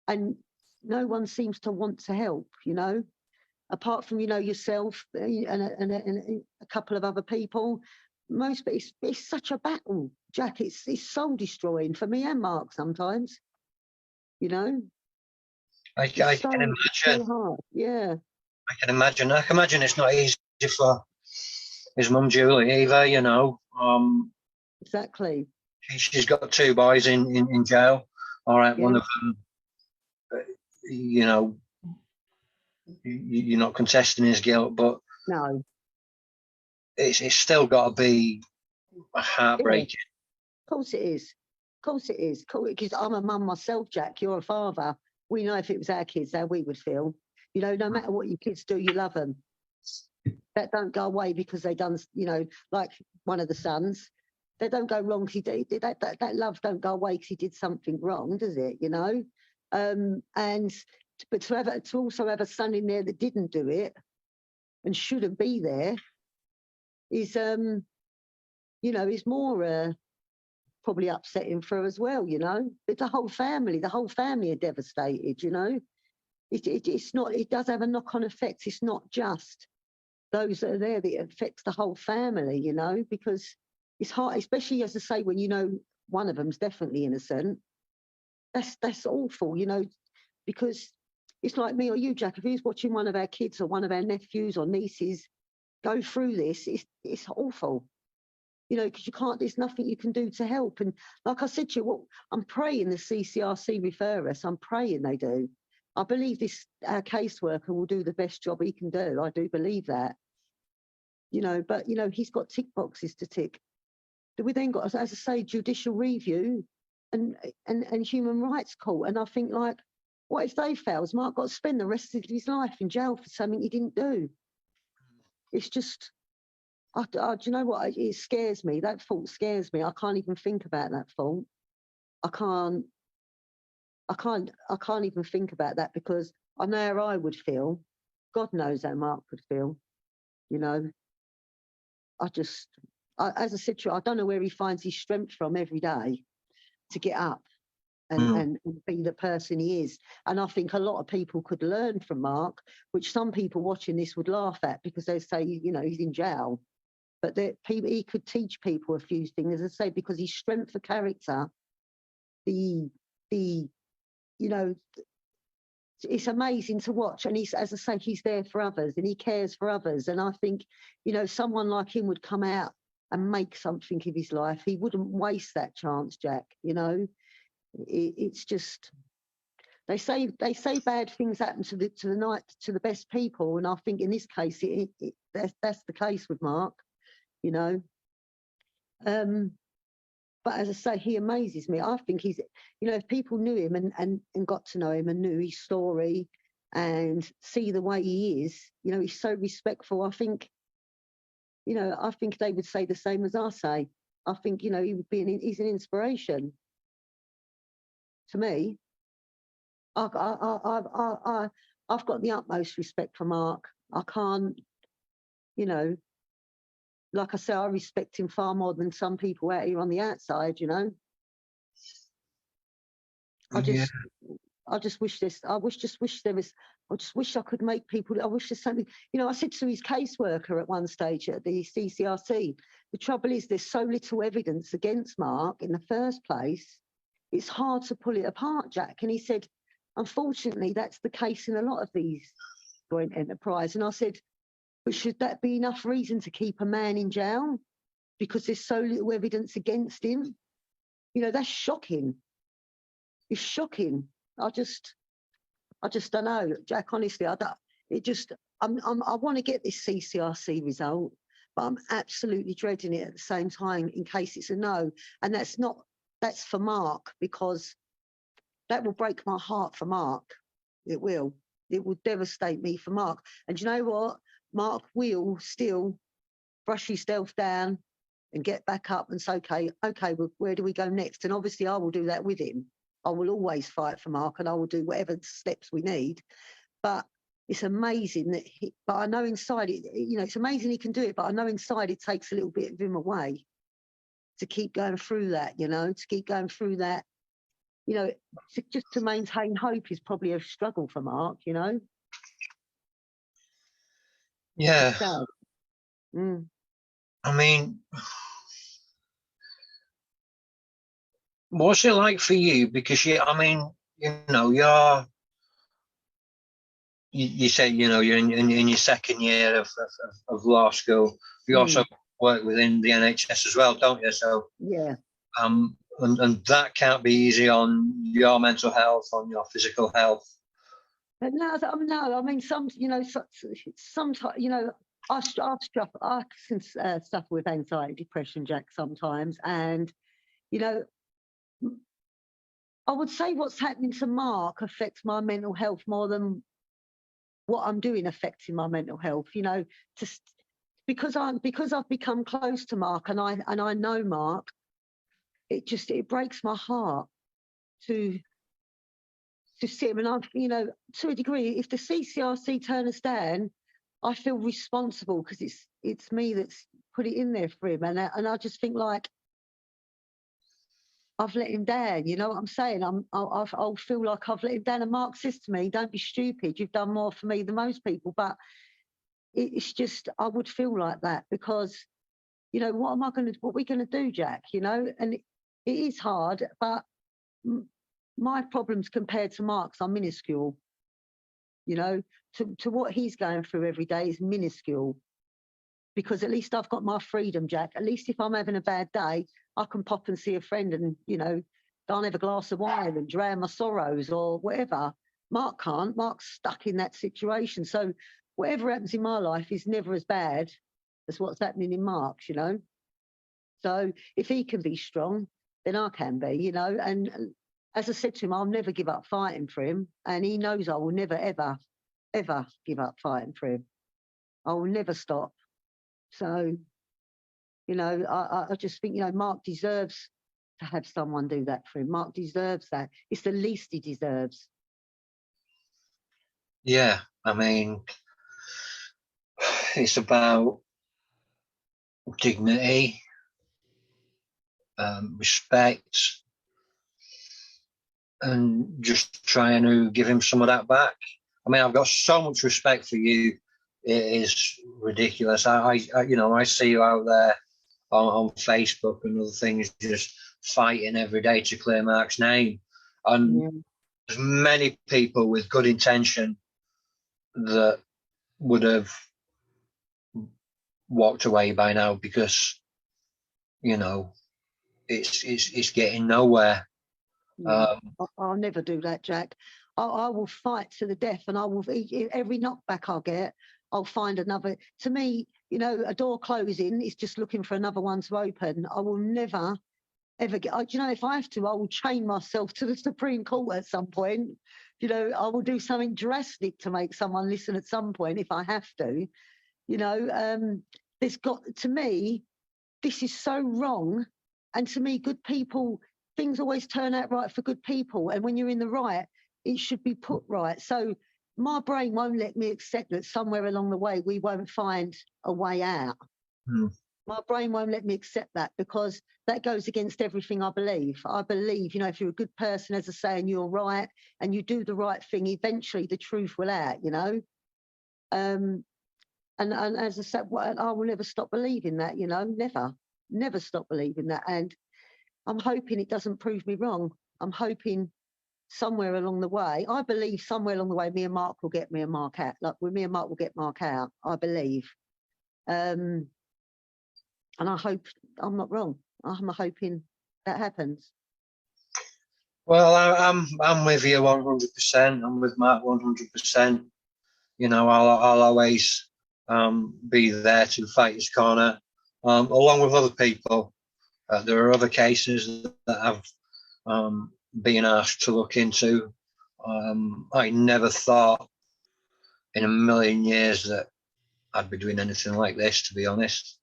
And no one seems to want to help, apart from, yourself and a couple of other people. But it's such a battle, Jack. It's soul destroying for me and Mark sometimes, I can imagine. So hard. Yeah. I can imagine it's not easy for his mum Julie either, Exactly. She's got 2 boys in jail. All right, one of them, you're not contesting his guilt, but no, it's still got to be heartbreaking. Of course it is. Of course it is. Because I'm a mum myself, Jack. You're a father. We know if it was our kids, how we would feel. No matter what your kids do, you love them. That don't go away because they done, like one of the sons. They don't go wrong because he did that love don't go away because he did something wrong, does it? But to also have a son in there that didn't do it and shouldn't be there is is more probably upsetting for her as well. But the whole family are devastated. It's not. It does have a knock-on effect. It's not just those that are there; that it affects the whole family. Because it's hard, especially as I say, when one of them's definitely innocent. That's awful. Because it's like me or you, Jack. If he's watching one of our kids or one of our nephews or nieces go through this, it's awful. you know, because you can't, there's nothing you can do to help. And like I said to you, what I'm praying the CCRC refer us, I'm praying they do. I believe this caseworker will do the best job he can do. I do believe that, you know, but, you know, he's got tick boxes to tick. We then got, as I say, judicial review and human rights court. And I think, like, what if they fails? Mark got to spend the rest of his life in jail for something he didn't do. It's just, do you know what? It scares me. That thought scares me. I can't even think about that thought. I can't even think about that, because I know how I would feel. God knows how Mark would feel. You know, as I said to you, I don't know where he finds his strength from every day to get up and be the person he is. And I think a lot of people could learn from Mark, which some people watching this would laugh at, because they say, you know, he's in jail. But he could teach people a few things, as I say, because his strength of character, you know, it's amazing to watch. And he's, as I say, he's there for others and he cares for others. And I think, you know, someone like him would come out and make something of his life. He wouldn't waste that chance, Jack. You know, it's just, they say bad things happen to the best people, and I think in this case that's the case with Mark. You know, but as I say, he amazes me. I think he's, you know, if people knew him and got to know him and knew his story and see the way he is, you know, he's so respectful. I think, you know, I think they would say the same as I say. I think, you know, he would be he's an inspiration to me. I've got the utmost respect for Mark. I can't, you know, like I say, I respect him far more than some people out here on the outside, you know. I just wish this. I just wish there was. I just wish I could make people. I wish there's something. You know, I said to his caseworker at one stage at the CCRC, the trouble is there's so little evidence against Mark in the first place. It's hard to pull it apart, Jack. And he said, unfortunately, that's the case in a lot of these joint enterprise. And I said, but should that be enough reason to keep a man in jail because there's so little evidence against him? You know, that's shocking. It's shocking. I just don't know, Jack. Honestly, I want to get this CCRC result, but I'm absolutely dreading it at the same time in case it's a no. And that's for Mark, because that will break my heart for Mark. It will devastate me for Mark. And you know what? Mark will still brush himself down and get back up and say, okay, well, where do we go next? And obviously I will do that with him. I will always fight for Mark and I will do whatever steps we need. But it's amazing that but I know inside it, you know, it's amazing he can do it, but I know inside it takes a little bit of him away to keep going through that, you know, to keep going through that, you know, just to maintain hope is probably a struggle for Mark, you know. Yeah. I mean, what's it like for you? Because I mean, you know, you say, you know, you're in your second year of law school. You also work within the NHS as well, don't you? So yeah. And that can't be easy on your mental health, on your physical health. But no, I mean, sometimes, you know, I can suffer with anxiety, depression, Jack, sometimes. And, you know, I would say what's happening to Mark affects my mental health more than what I'm doing affecting my mental health, you know, just because I've become close to Mark and I know Mark, it breaks my heart to see him. And I've, you know, to a degree, if the CCRC turn us down, I feel responsible because it's me that's put it in there for him. And I just think, like, I've let him down. You know what I'm saying? I'll feel like I've let him down. And Mark says to me, don't be stupid. You've done more for me than most people. But it's just, I would feel like that because, you know, what are we going to do, Jack? You know, and it is hard, but my problems compared to Mark's are minuscule. You know, to what he's going through every day is minuscule. because at least I've got my freedom, Jack. At least if I'm having a bad day, I can pop and see a friend and, you know, go and have a glass of wine and drown my sorrows or whatever. Mark can't. Mark's stuck in that situation. So whatever happens in my life is never as bad as what's happening in Mark's, you know. So if he can be strong, then I can be, you know. And as I said to him, I'll never give up fighting for him. And he knows I will never, ever, ever give up fighting for him. I will never stop. So, you know, I just think, you know, Mark deserves to have someone do that for him. Mark deserves that. It's the least he deserves. Yeah, I mean, it's about dignity, respect, and just trying to give him some of that back. I mean, I've got so much respect for you. It is ridiculous. You know, I see you out there on Facebook and other things, just fighting every day to clear Mark's name. And there's many people with good intention that would have walked away by now because, you know, it's getting nowhere. I'll never do that, Jack. I will fight to the death, and I will every knockback I get, I'll find another. To me, you know, a door closing is just looking for another one to open. I will never, ever get. You know, if I have to, I will chain myself to the Supreme Court at some point. You know, I will do something drastic to make someone listen at some point if I have to. You know, there's got, to me, this is so wrong. And to me, good people, things always turn out right for good people. And when you're in the right, it should be put right. So my brain won't let me accept that somewhere along the way we won't find a way out. My brain won't let me accept that, because that goes against everything I believe. I believe, you know, if you're a good person, as I say, and you're right and you do the right thing, eventually the truth will out, you know. And as I said, I will never stop believing that, you know, never stop believing that. And I'm hoping it doesn't prove me wrong. I'm hoping somewhere along the way, I believe somewhere along the way, me and Mark will get me and Mark out. Like, me and Mark will get Mark out, I believe. And I hope I'm not wrong. I'm hoping that happens. Well, I'm with you 100%. I'm with Mark 100%. You know, I'll always be there to fight his corner, along with other people. There are other cases that I've been asked to look into. I never thought in a million years that I'd be doing anything like this, to be honest.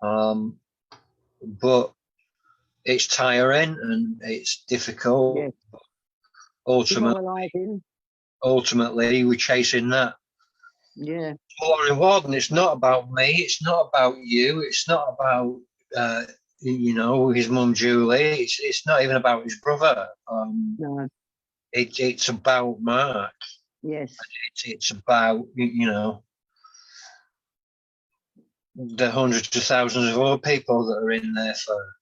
But it's tiring and it's difficult. Yeah. Ultimately, we're chasing that. Yeah. Reward, and it's not about me. It's not about you. It's not about you know, his mum Julie. It's not even about his brother. No. It's about Mark. Yes. It's about, you know, the hundreds of thousands of other people that are in there for.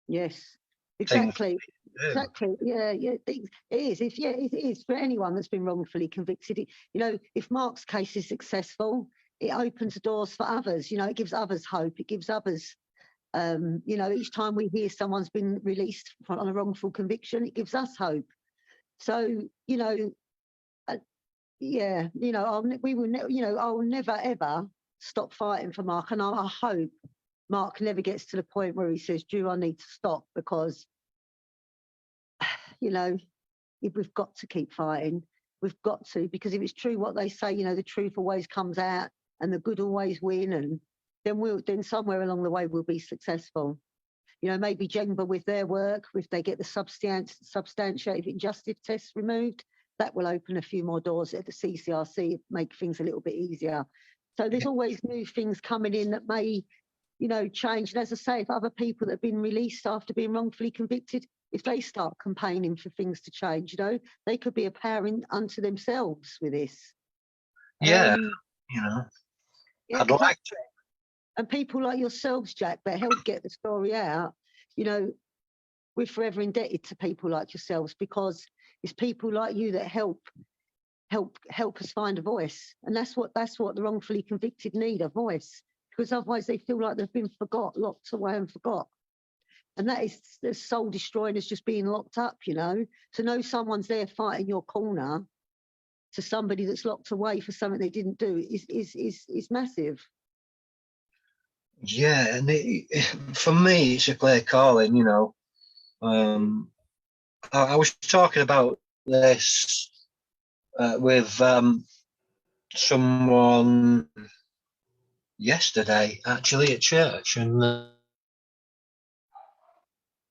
Yes. Exactly. Exactly. Yeah. It is. It is for anyone that's been wrongfully convicted. You know, if Mark's case is successful, it opens doors for others. You know, it gives others hope. It gives others. You know, each time we hear someone's been released on a wrongful conviction, it gives us hope. So, you know, yeah, you know, I will never ever stop fighting for Mark, and I hope Mark never gets to the point where he says, "Drew, I need to stop," because, you know, we've got to keep fighting. We've got to, because if it's true what they say, you know, the truth always comes out and the good always win, and then somewhere along the way we'll be successful. You know, maybe Jenga with their work, if they get the substantiated injustice tests removed, that will open a few more doors at the CCRC, make things a little bit easier. So there's always new things coming in that may, you know, change. And as I say, if other people that have been released after being wrongfully convicted, if they start campaigning for things to change, you know, they could be a power unto themselves with this. Yeah, you know, yeah, I'd like to. And people like yourselves, Jack, that help get the story out, you know, we're forever indebted to people like yourselves, because it's people like you that help us find a voice. And that's what the wrongfully convicted need, a voice. because otherwise they feel like they've been locked away and forgot. And that is as soul destroying as just being locked up, you know. To know someone's there fighting your corner to somebody that's locked away for something they didn't do is massive. Yeah, and for me, it's a clear calling, you know. I was talking about this with someone yesterday, actually, at church, and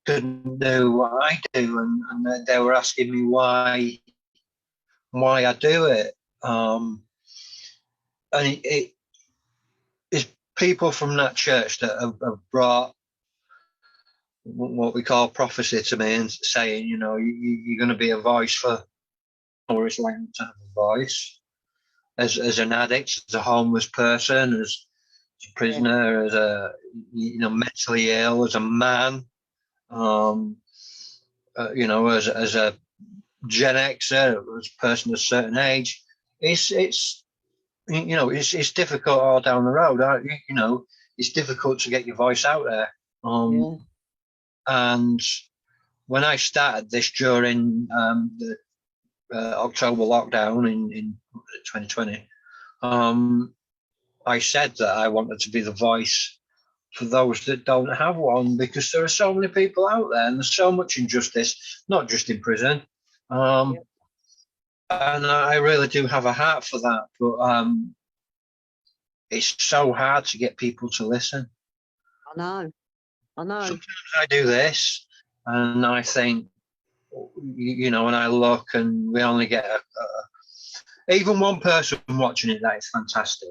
couldn't do what I do, and they were asking me why I do it. And it's people from that church that have brought what we call prophecy to me and saying, you know, you're going to be a voice for, or it's like to have a voice as an addict, as a homeless person, as a prisoner, as a, you know, mentally ill, as a man, you know, as a Gen Xer, as a person of a certain age. It's you know, it's difficult all down the road. You know, it's difficult to get your voice out there. And when I started this during the October lockdown in 2020, I said that I wanted to be the voice for those that don't have one, because there are so many people out there and there's so much injustice, not just in prison. And I really do have a heart for that, but it's so hard to get people to listen. I know. Sometimes I do this and I think, you know, and I look and we only get even one person watching it. That is fantastic.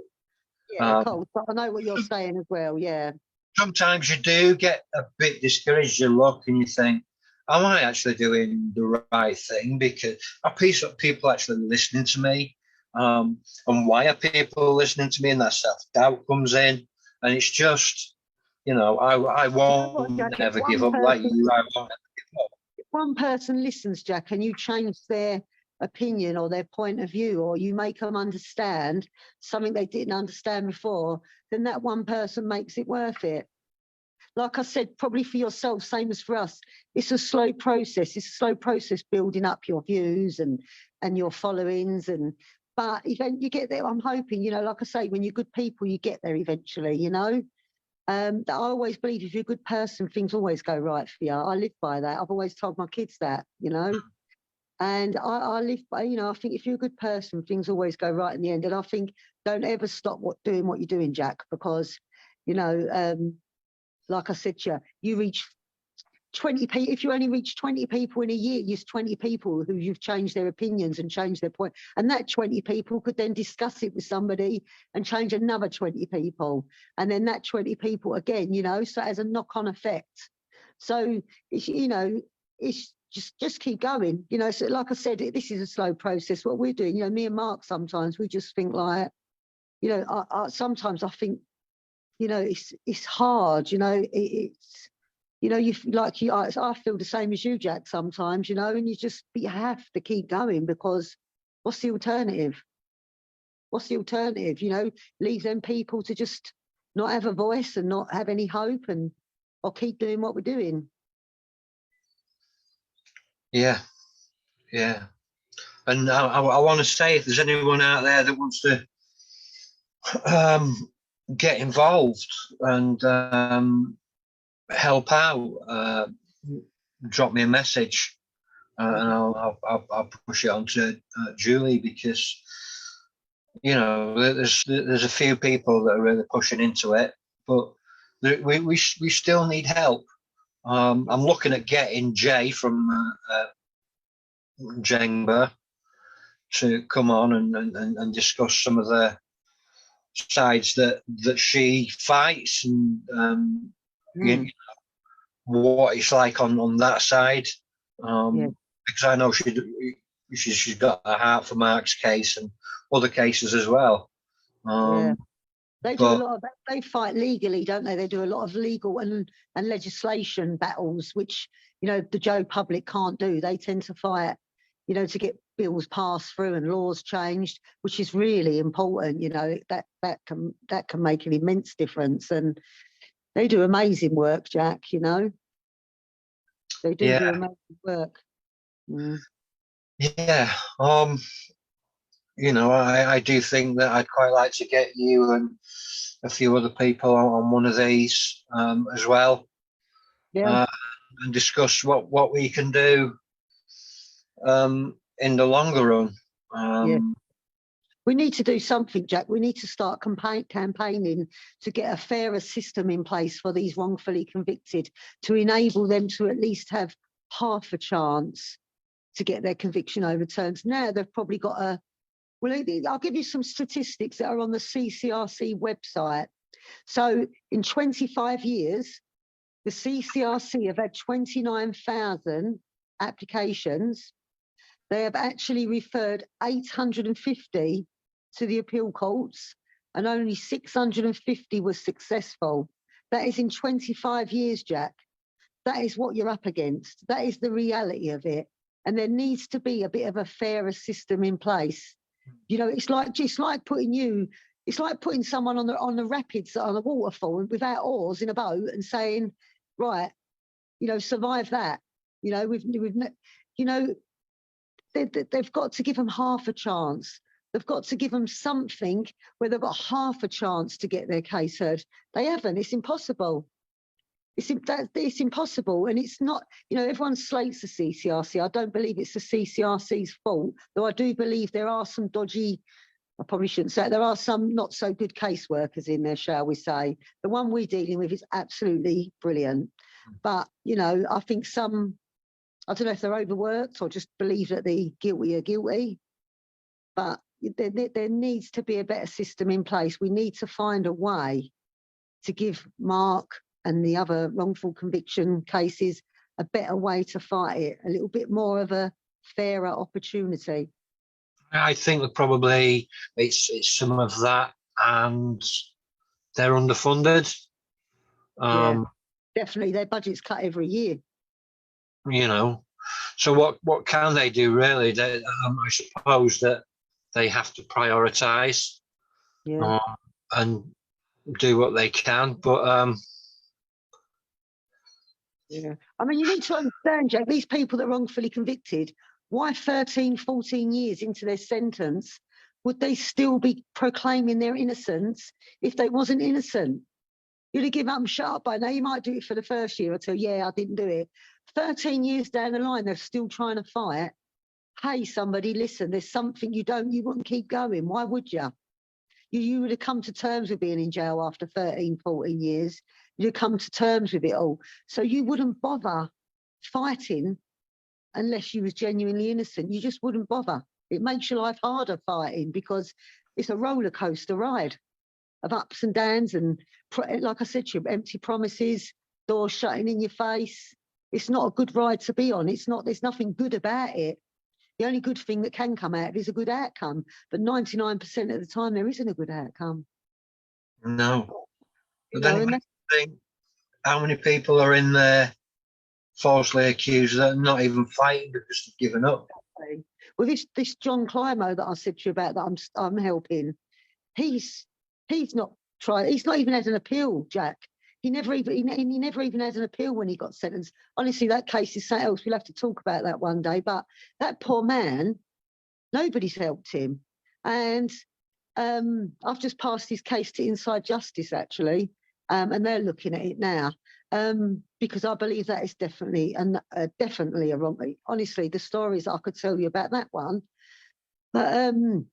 Yeah, cool. But I know what you're saying as well. Yeah. Sometimes you do get a bit discouraged. You look and you think, am I actually doing the right thing? Because are people actually listening to me? And why are people listening to me? And that self-doubt comes in. And it's just, you know, I won't ever give up like you. I won't ever give up. If one person listens, Jack, and you change their opinion or their point of view, or you make them understand something they didn't understand before, then that one person makes it worth it. Like I said, probably for yourself, same as for us, it's a slow process. It's a slow process building up your views and your followings. But you get there. I'm hoping, you know, like I say, when you're good people, you get there eventually, you know. I always believe if you're a good person, things always go right for you. I live by that. I've always told my kids that, you know. And I live by, you know, I think if you're a good person, things always go right in the end. And I think don't ever stop doing what you're doing, Jack, because, you know, like I said to you, you reach 20 people. If you only reach 20 people in a year, you're 20 people who you've changed their opinions and changed their point. And that 20 people could then discuss it with somebody and change another 20 people. And then that 20 people again, you know, so as a knock-on effect. So, it's, you know, it's just keep going, you know. So like I said, this is a slow process. What we're doing, you know, me and Mark, sometimes we just think like, you know, sometimes I think, you know, it's hard, you know, it's, you know, I feel the same as you, Jack, sometimes, you know, and you have to keep going, because what's the alternative? What's the alternative? You know, leave them people to just not have a voice and not have any hope, or keep doing what we're doing. Yeah. And I want to say, if there's anyone out there that wants to get involved and help out, drop me a message, and I'll push it on to Julie, because, you know, there's a few people that are really pushing into it, but we still need help. I'm looking at getting Jay from Jengba to come on and discuss some of the sides that she fights, and you know, what it's like on that side, because I know she's got a heart for Mark's case and other cases as well. They do a lot of, they fight legally, don't they? They do a lot of legal and legislation battles, which, you know, the Joe public can't do. They tend to fight, you know, to get bills passed through and laws changed, which is really important. You know, that can make an immense difference, and they do amazing work, Jack. You know, they do amazing work. Mm. Yeah. You know, I do think that I'd quite like to get you and a few other people on one of these as well, Yeah. and discuss what we can do in the longer run. Yeah. We need to do something, Jack. We need to start campaigning to get a fairer system in place for these wrongfully convicted, to enable them to at least have half a chance to get their conviction overturned. Now they've probably got a, well, I'll give you some statistics that are on the CCRC website. So in 25 years, the CCRC have had 29,000 applications. They have actually referred 850 to the appeal courts, and only 650 were successful. That is in 25 years, Jack. That is what you're up against. That is the reality of it. And there needs to be a bit of a fairer system in place. You know, it's like putting someone on the rapids on a waterfall without oars in a boat and saying, right, you know, survive that. You know, they've got to give them half a chance. They've got to give them something where they've got half a chance to get their case heard. They haven't. It's impossible. It's impossible, and it's not. You know, everyone slates the CCRC. I don't believe it's the CCRC's fault, though I do believe there are some dodgy. I probably shouldn't say it. There are some not so good caseworkers in there, shall we say? The one we're dealing with is absolutely brilliant, but you know, I think some. I don't know if they're overworked or just believe that the guilty are guilty, but there needs to be a better system in place. We need to find a way to give Mark and the other wrongful conviction cases a better way to fight it, a little bit more of a fairer opportunity. I think that probably it's some of that, and they're underfunded. Yeah, definitely, their budget's cut every year. You know, so what can they do really? I suppose that they have to prioritise and do what they can, but yeah. I mean, you need to understand, Jack, these people that are wrongfully convicted, why 13, 14 years into their sentence would they still be proclaiming their innocence if they wasn't innocent? You'd have given up and shut up by now. You might do it for the first year or two. Yeah, I didn't do it. 13 years down the line, they're still trying to fight. Hey, somebody, listen, there's something you wouldn't keep going. Why would you? You would have come to terms with being in jail after 13, 14 years. You'd have come to terms with it all. So you wouldn't bother fighting unless you was genuinely innocent. You just wouldn't bother. It makes your life harder fighting because it's a roller coaster ride of ups and downs, and like I said to you, empty promises, doors shutting in your face. It's not a good ride to be on. It's not. There's nothing good about it. The only good thing that can come out is a good outcome, but 99% of the time there isn't a good outcome. No. You But know, then think how many people are in there falsely accused that are not even fighting because they've given up. Well, this John Climo that I said to you about that I'm helping, he's not tried. He's not even had an appeal, Jack. He never even had an appeal when he got sentenced. Honestly, that case is something else. We'll have to talk about that one day. But that poor man, nobody's helped him. And I've just passed his case to Inside Justice, actually, and they're looking at it now. Because I believe that is definitely a wrong. Honestly, the stories I could tell you about that one, but and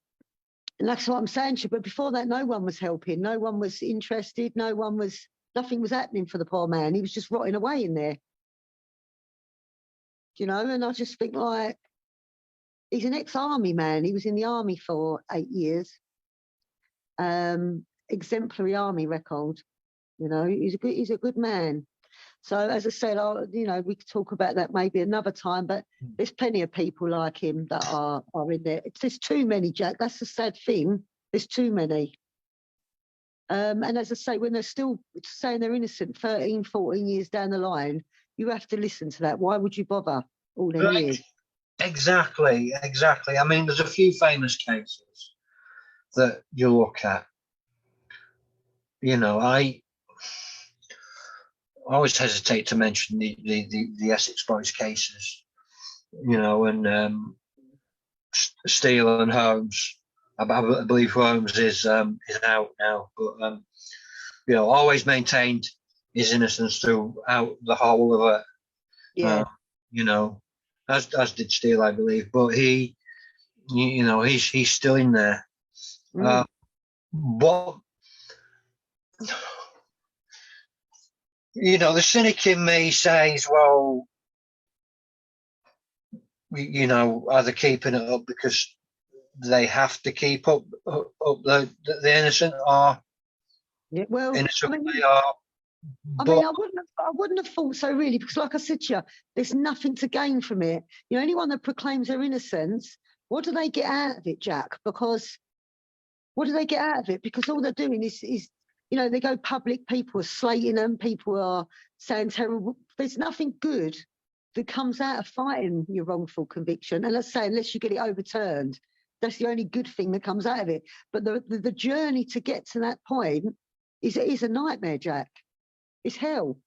that's what I'm saying to you. But before that, no one was helping. No one was interested. Nothing was happening for the poor man. He was just rotting away in there. You know, and I just think, like, he's an ex-army man. He was in the army for 8 years. Exemplary army record. You know, he's a good man. So as I said, you know, we could talk about that maybe another time, but there's plenty of people like him that are in there. There's too many, Jack. That's the sad thing. There's too many. And as I say, when they're still saying they're innocent 13, 14 years down the line, you have to listen to that. Why would you bother all them years? exactly. I mean, there's a few famous cases that you look at. You know, I always hesitate to mention the Essex Boys cases. You know, and Steele and Holmes. I believe Holmes is out now, but you know, always maintained his innocence throughout the whole of it. Yeah. You know, as did Steele, I believe, but you know, he's still in there. But you know, the cynic in me says, well, you know, are they keeping it up because they have to keep up the innocent, or Yeah, well, innocent I mean, they are? But I wouldn't have thought so really, because like I said to you, there's nothing to gain from it. You know, anyone that proclaims their innocence, what do they get out of it, Jack? Because what do they get out of it? Because all they're doing is you know, they go public, people are slating them, people are saying terrible. There's nothing good that comes out of fighting your wrongful conviction. And let's say, unless you get it overturned, that's the only good thing that comes out of it. But the journey to get to that point is a nightmare, Jack. It's hell.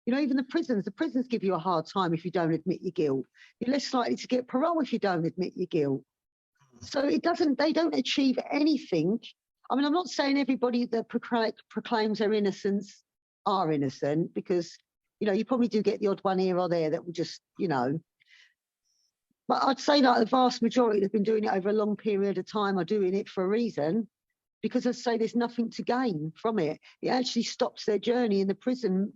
You know, even the prisons give you a hard time if you don't admit your guilt. You're less likely to get parole if you don't admit your guilt. So they don't achieve anything. I mean, I'm not saying everybody that proclaims their innocence are innocent, because, you know, you probably do get the odd one here or there that will just, you know. But I'd say that the vast majority that have been doing it over a long period of time are doing it for a reason, because I say there's nothing to gain from it. It actually stops their journey in the prison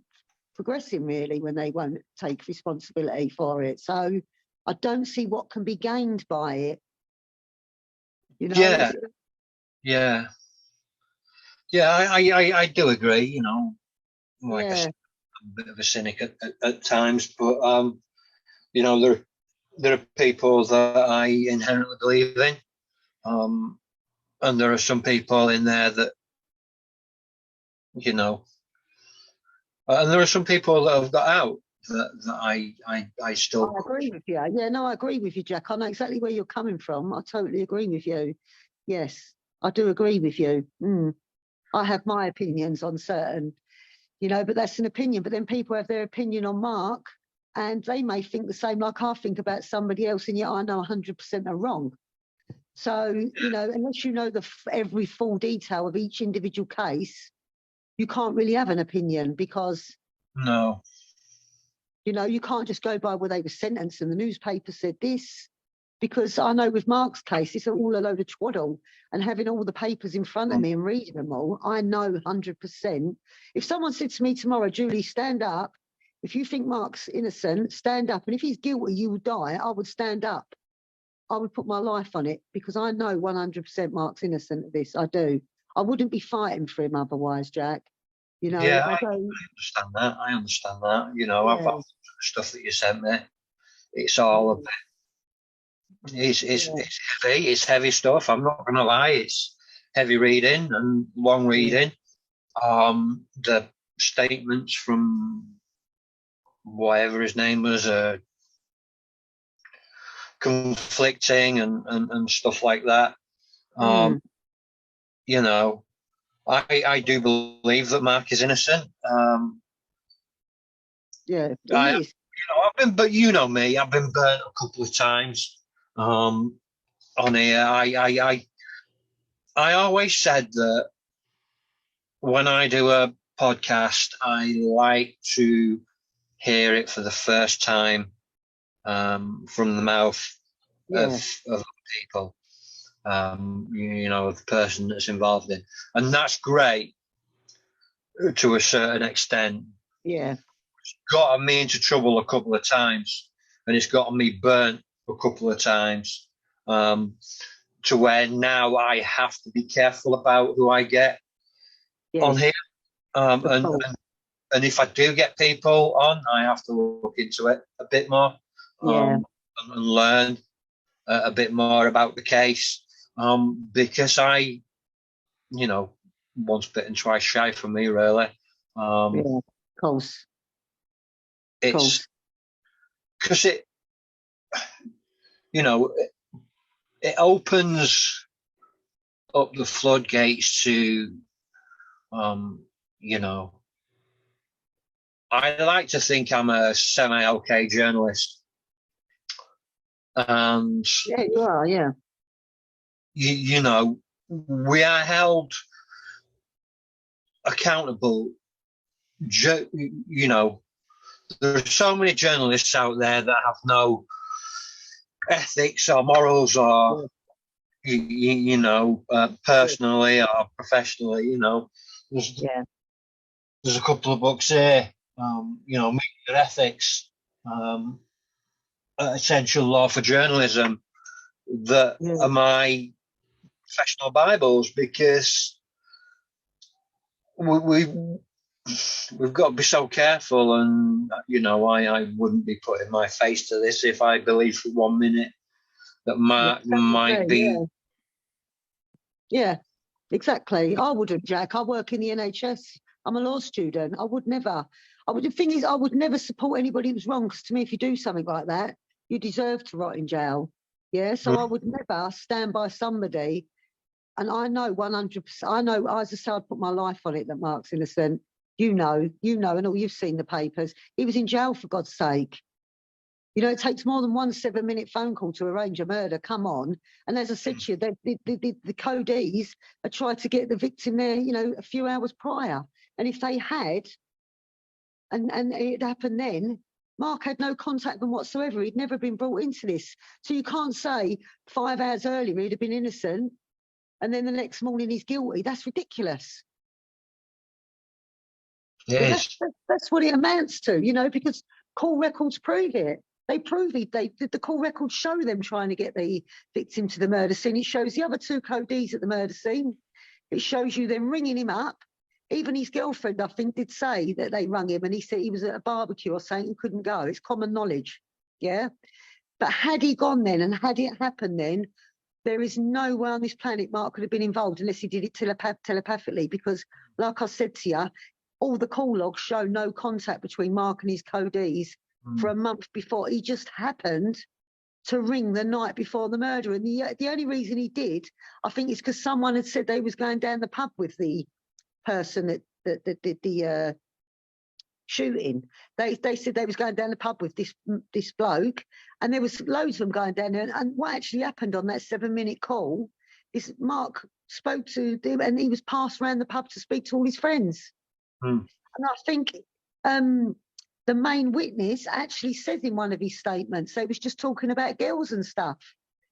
progressing, really, when they won't take responsibility for it. So I don't see what can be gained by it. You know? Yeah. I do agree. You know, like I said, I'm a bit of a cynic at times, but you know, there are people that I inherently believe in, and there are some people in there that, you know, and there are some people that have got out that I still. I agree with you. Yeah, no, I agree with you, Jack. I know exactly where you're coming from. I totally agree with you. Yes, I do agree with you. I have my opinions on certain, you know, but that's an opinion. But then people have their opinion on Mark, and they may think the same like I think about somebody else, and yet I know 100% are wrong. So, you know, unless you know every full detail of each individual case, you can't really have an opinion, because No. you know, you can't just go by where they were sentenced and the newspaper said this, because I know with Mark's case, it's all a load of twaddle. And having all the papers in front of me and reading them all, I know 100%. If someone said to me tomorrow, Julie, stand up. If you think Mark's innocent, stand up. And if he's guilty, you will die. I would stand up. I would put my life on it, because I know 100% Mark's innocent of this. I do. I wouldn't be fighting for him otherwise, Jack. You know, Yeah, I I don't. understand that. I understand that. You know, Yeah. I've stuff that you sent me. It's all a bit. It's heavy. It's heavy stuff. I'm not going to lie. It's heavy reading and long reading. The statements from whatever his name was, conflicting and stuff like that. You know, I do believe that Mark is innocent. Yeah, he is. You know, but you know me, I've been burnt a couple of times on here. I always said that when I do a podcast, I like to hear it for the first time from the mouth of people, you know, of the person that's involved in. And that's great to a certain extent. Yeah. It's gotten me into trouble a couple of times, and it's gotten me burnt a couple of times, to where now I have to be careful about who I get on here. And if I do get people on, I have to look into it a bit more, and learn a bit more about the case, because you know, once bitten, twice shy for me, really. Yeah, of course. It's because you know, it opens up the floodgates to, you know, I like to think I'm a semi-okay journalist, and Yeah, you are. Yeah. you know, we are held accountable. You know, there are so many journalists out there that have no ethics or morals or you know, personally or professionally. You know, Yeah. there's a couple of books here. You know, media ethics, essential law for journalism, that Yeah. are my professional bibles, because we we've got to be so careful. And you know, I wouldn't be putting my face to this if I believed for 1 minute that Yeah. Mark might be. Yeah. Yeah. Exactly. I wouldn't, Jack. I work in the NHS. I'm a law student. I would never. The thing is, I would never support anybody who was wrong. Because to me, if you do something like that, you deserve to rot in jail. Yeah. So I would never stand by somebody. And I know 100%. I know, as I say, I'd put my life on it that Mark's innocent. You know, and all you've seen the papers. He was in jail, for God's sake. You know, it takes more than 1 7-minute phone call to arrange a murder. Come on. And as I said to you, the Codees had tried to get the victim there, you know, a few hours prior. And if they had, and it happened then, Mark had no contact with them whatsoever. He'd never been brought into this. So you can't say 5 hours earlier he'd have been innocent and then the next morning he's guilty. That's ridiculous. Yes. That's what it amounts to, you know, because call records prove it. They prove it. The call records show them trying to get the victim to the murder scene. It shows the other 2 Codees at the murder scene. It shows you them ringing him up. Even his girlfriend, I think, did say that they rung him and he said he was at a barbecue or something and couldn't go. It's common knowledge. Yeah. But had he gone then and had it happened then, there is no way on this planet Mark could have been involved unless he did it telepathically. Because, like I said to you, all the call logs show no contact between Mark and his Codees for a month before. He just happened to ring the night before the murder. And the only reason he did, I think, is because someone had said they was going down the pub with the person that did the shooting. They said they was going down the pub with this bloke, and there was loads of them going down there. And what actually happened on that 7-minute call is Mark spoke to them, and he was passed around the pub to speak to all his friends. And I think the main witness actually says in one of his statements, they was just talking about girls and stuff.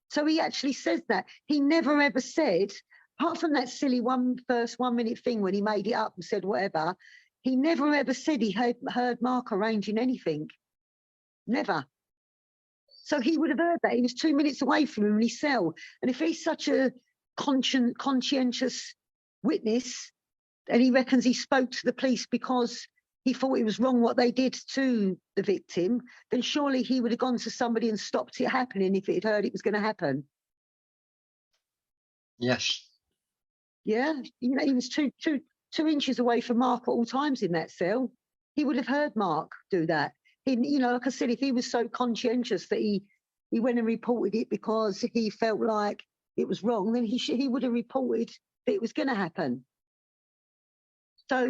So he actually says that. He never ever said, apart from that silly first 1 minute thing when he made it up and said whatever, he never ever said he heard Mark arranging anything. Never. So he would have heard that. He was 2 minutes away from him in his cell. And if he's such a conscientious witness, and he reckons he spoke to the police because he thought it was wrong what they did to the victim, then surely he would have gone to somebody and stopped it happening if it had heard it was going to happen. Yes. Yeah. You know, he was two inches away from Mark at all times in that cell. He would have heard Mark do that. He, you know, like I said, if he was so conscientious that he went and reported it because he felt like it was wrong, then he would have reported that it was going to happen. So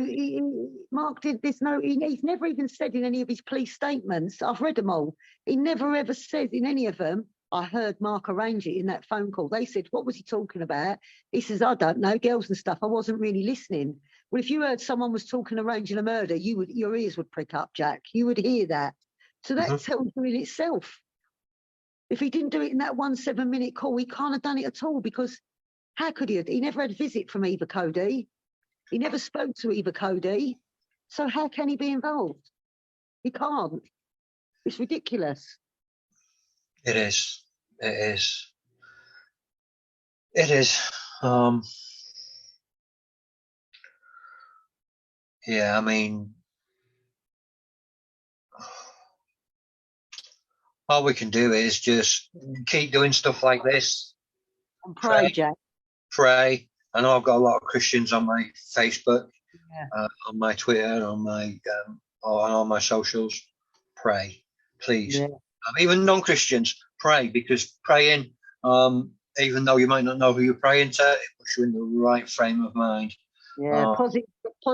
Mark did this. He's never even said in any of his police statements, I've read them all, he never ever said in any of them, I heard Mark arrange it in that phone call. They said, what was he talking about? He says, I don't know, girls and stuff. I wasn't really listening. Well, if you heard someone was talking arranging a murder, your ears would prick up, Jack. You would hear that. So that tells you in itself. If he didn't do it in that 1 7-minute call, he can't have done it at all, because how could he have? He never had a visit from Eva Codey. He never spoke to Eva Codey. So how can he be involved? He can't. It's ridiculous. It is. It is. It is. Yeah, I mean, all we can do is just keep doing stuff like this. And pray, Jack. Pray. I know I've got a lot of Christians on my Facebook, Yeah. on my Twitter, on all my socials. Pray, please. Yeah. Even non-Christians, pray, because praying, even though you might not know who you're praying to, it puts you in the right frame of mind. Yeah,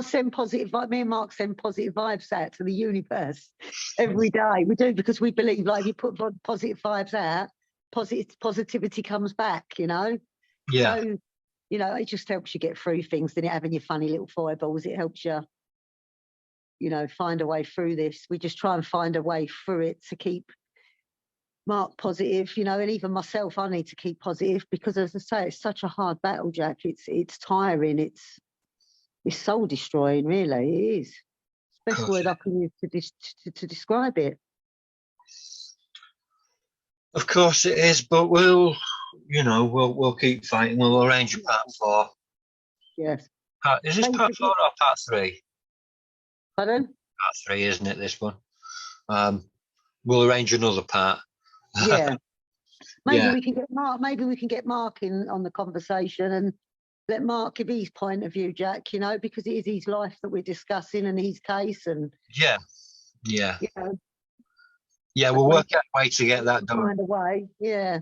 send positive. Me and Mark send positive vibes out to the universe every day. We do, because we believe, like, if you put positive vibes out, positivity comes back. Yeah. So, it just helps you get through things. Then having your funny little fireballs, it helps you, find a way through this. We just try and find a way through it to keep Mark positive, and even myself, I need to keep positive, because, as I say, it's such a hard battle, Jack. It's tiring. It's soul destroying, really. It is. It's the best word I can use to describe it. Of course it is, but we'll keep fighting. We'll arrange a part 4. Yes. Is this part 4 or part 3? Pardon? Part 3, isn't it, this one? We'll arrange another part. Yeah. Maybe we can get Mark. Maybe we can get Mark in on the conversation and let Mark give his point of view, Jack. Because it is his life that we're discussing and his case, and yeah. We'll work out a way to get that done. Find a way. Yeah.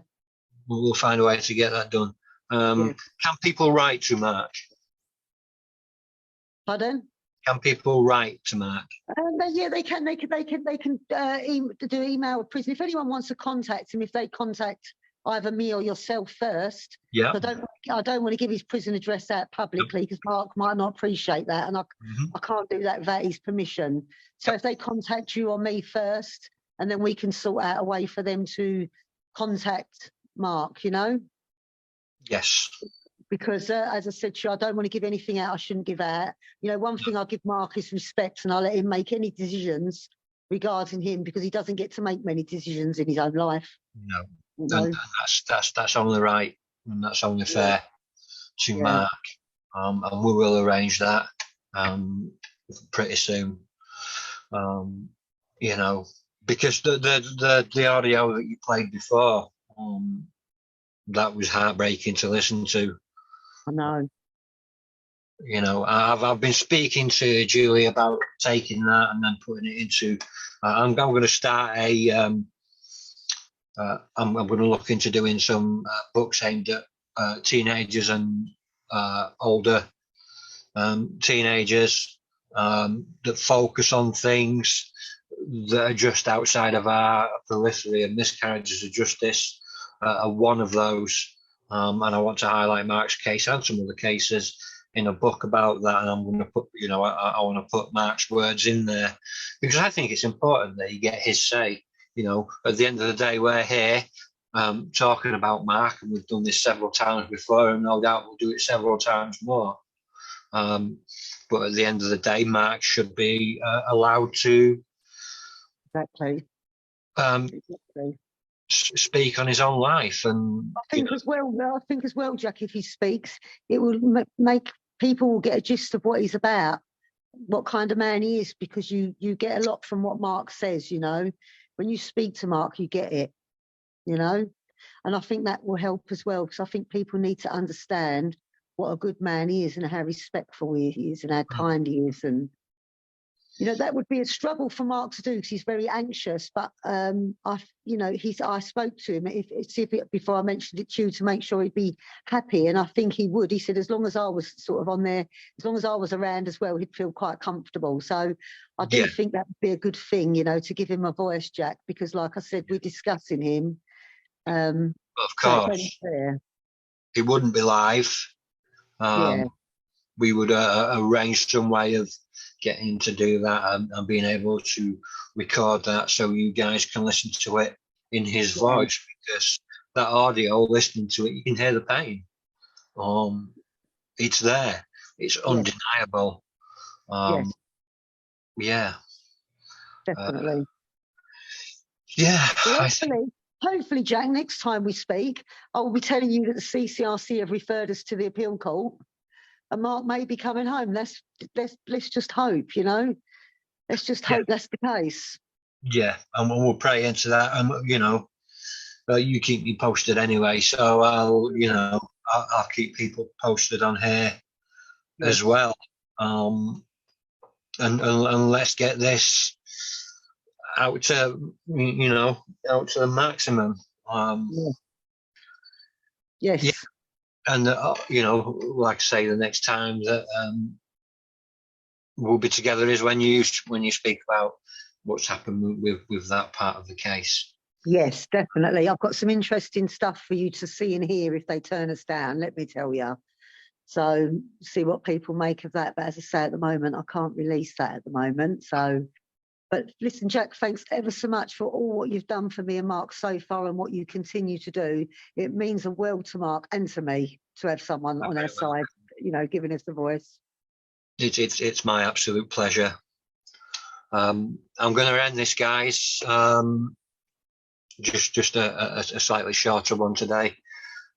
We'll find a way to get that done. Can people write to Mark? Pardon? Can people write to Mark? They can. They can do email prison. If anyone wants to contact him, if they contact either me or yourself first. Yeah. I don't want to give his prison address out publicly, because Mark might not appreciate that, and I can't do that without his permission. So if they contact you or me first, and then we can sort out a way for them to contact Mark. Yes. Because, as I said to you, I don't want to give anything out I shouldn't give out. One thing I'll give Mark is respect, and I'll let him make any decisions regarding him, because he doesn't get to make many decisions in his own life. No. And that's only right, and that's only fair to Mark. And we will arrange that pretty soon. Because the audio that you played before, that was heartbreaking to listen to. I know. I've been speaking to Julie about taking that and then putting it into. I'm going to start I'm going to look into doing some books aimed at teenagers and older teenagers that focus on things that are just outside of our periphery, and miscarriages of justice are one of those. And I want to highlight Mark's case and some other cases in a book about that. And I'm going to put, I want to put Mark's words in there, because I think it's important that he get his say. At the end of the day, we're here talking about Mark, and we've done this several times before, and no doubt we'll do it several times more. But at the end of the day, Mark should be allowed to speak on his own life. And I think as well, Jack, if he speaks, it will make people get a gist of what he's about, what kind of man he is, because you get a lot from what Mark says. When you speak to Mark, you get it, and I think that will help as well, because I think people need to understand what a good man he is, and how respectful he is, and how kind he is. And, that would be a struggle for Mark to do, because he's very anxious. But, I spoke to him before I mentioned it to you, to make sure he'd be happy. And I think he would. He said, as long as I was sort of on there, as long as I was around as well, he'd feel quite comfortable. So I do think that would be a good thing, to give him a voice, Jack, because, like I said, we're discussing him. Of course. It wouldn't be live. We would arrange some way of getting to do that, and being able to record that so you guys can listen to it in his voice, because that audio, listening to it, you can hear the pain. It's there. It's undeniable. Definitely. Well, hopefully, Jack, next time we speak, I will be telling you that the CCRC have referred us to the appeal court, and Mark may be coming home. Let's just hope, Let's just hope that's the case. Yeah, and we'll pray into that. And you keep me posted anyway, so I'll keep people posted on here as well. And let's get this out to the maximum. Yeah. Yes. Yeah. And you know, like I say, the next time that we'll be together is when you speak about what's happened with that part of the case. Yes, definitely. I've got some interesting stuff for you to see and hear if they turn us down, let me tell you. So see what people make of that. But as I say, at the moment, I can't release that at the moment. So, but listen, Jack, thanks ever so much for all what you've done for me and Mark so far and what you continue to do. It means a world to Mark and to me to have someone on our side, you know, giving us the voice. It's my absolute pleasure. I'm going to end this, guys. Just a slightly shorter one today,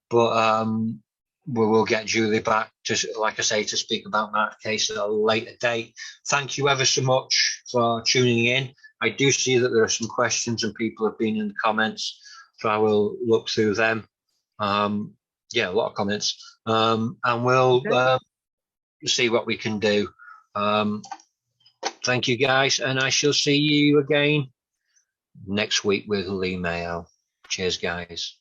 but we will get Julie back to, like I say, to speak about that case at a later date. Thank you ever so much for tuning in. I do see that there are some questions and people have been in the comments, so I will look through them. Yeah, a lot of comments, and we'll see what we can do. Thank you, guys, and I shall see you again next week with Lee Mayo. Cheers, guys.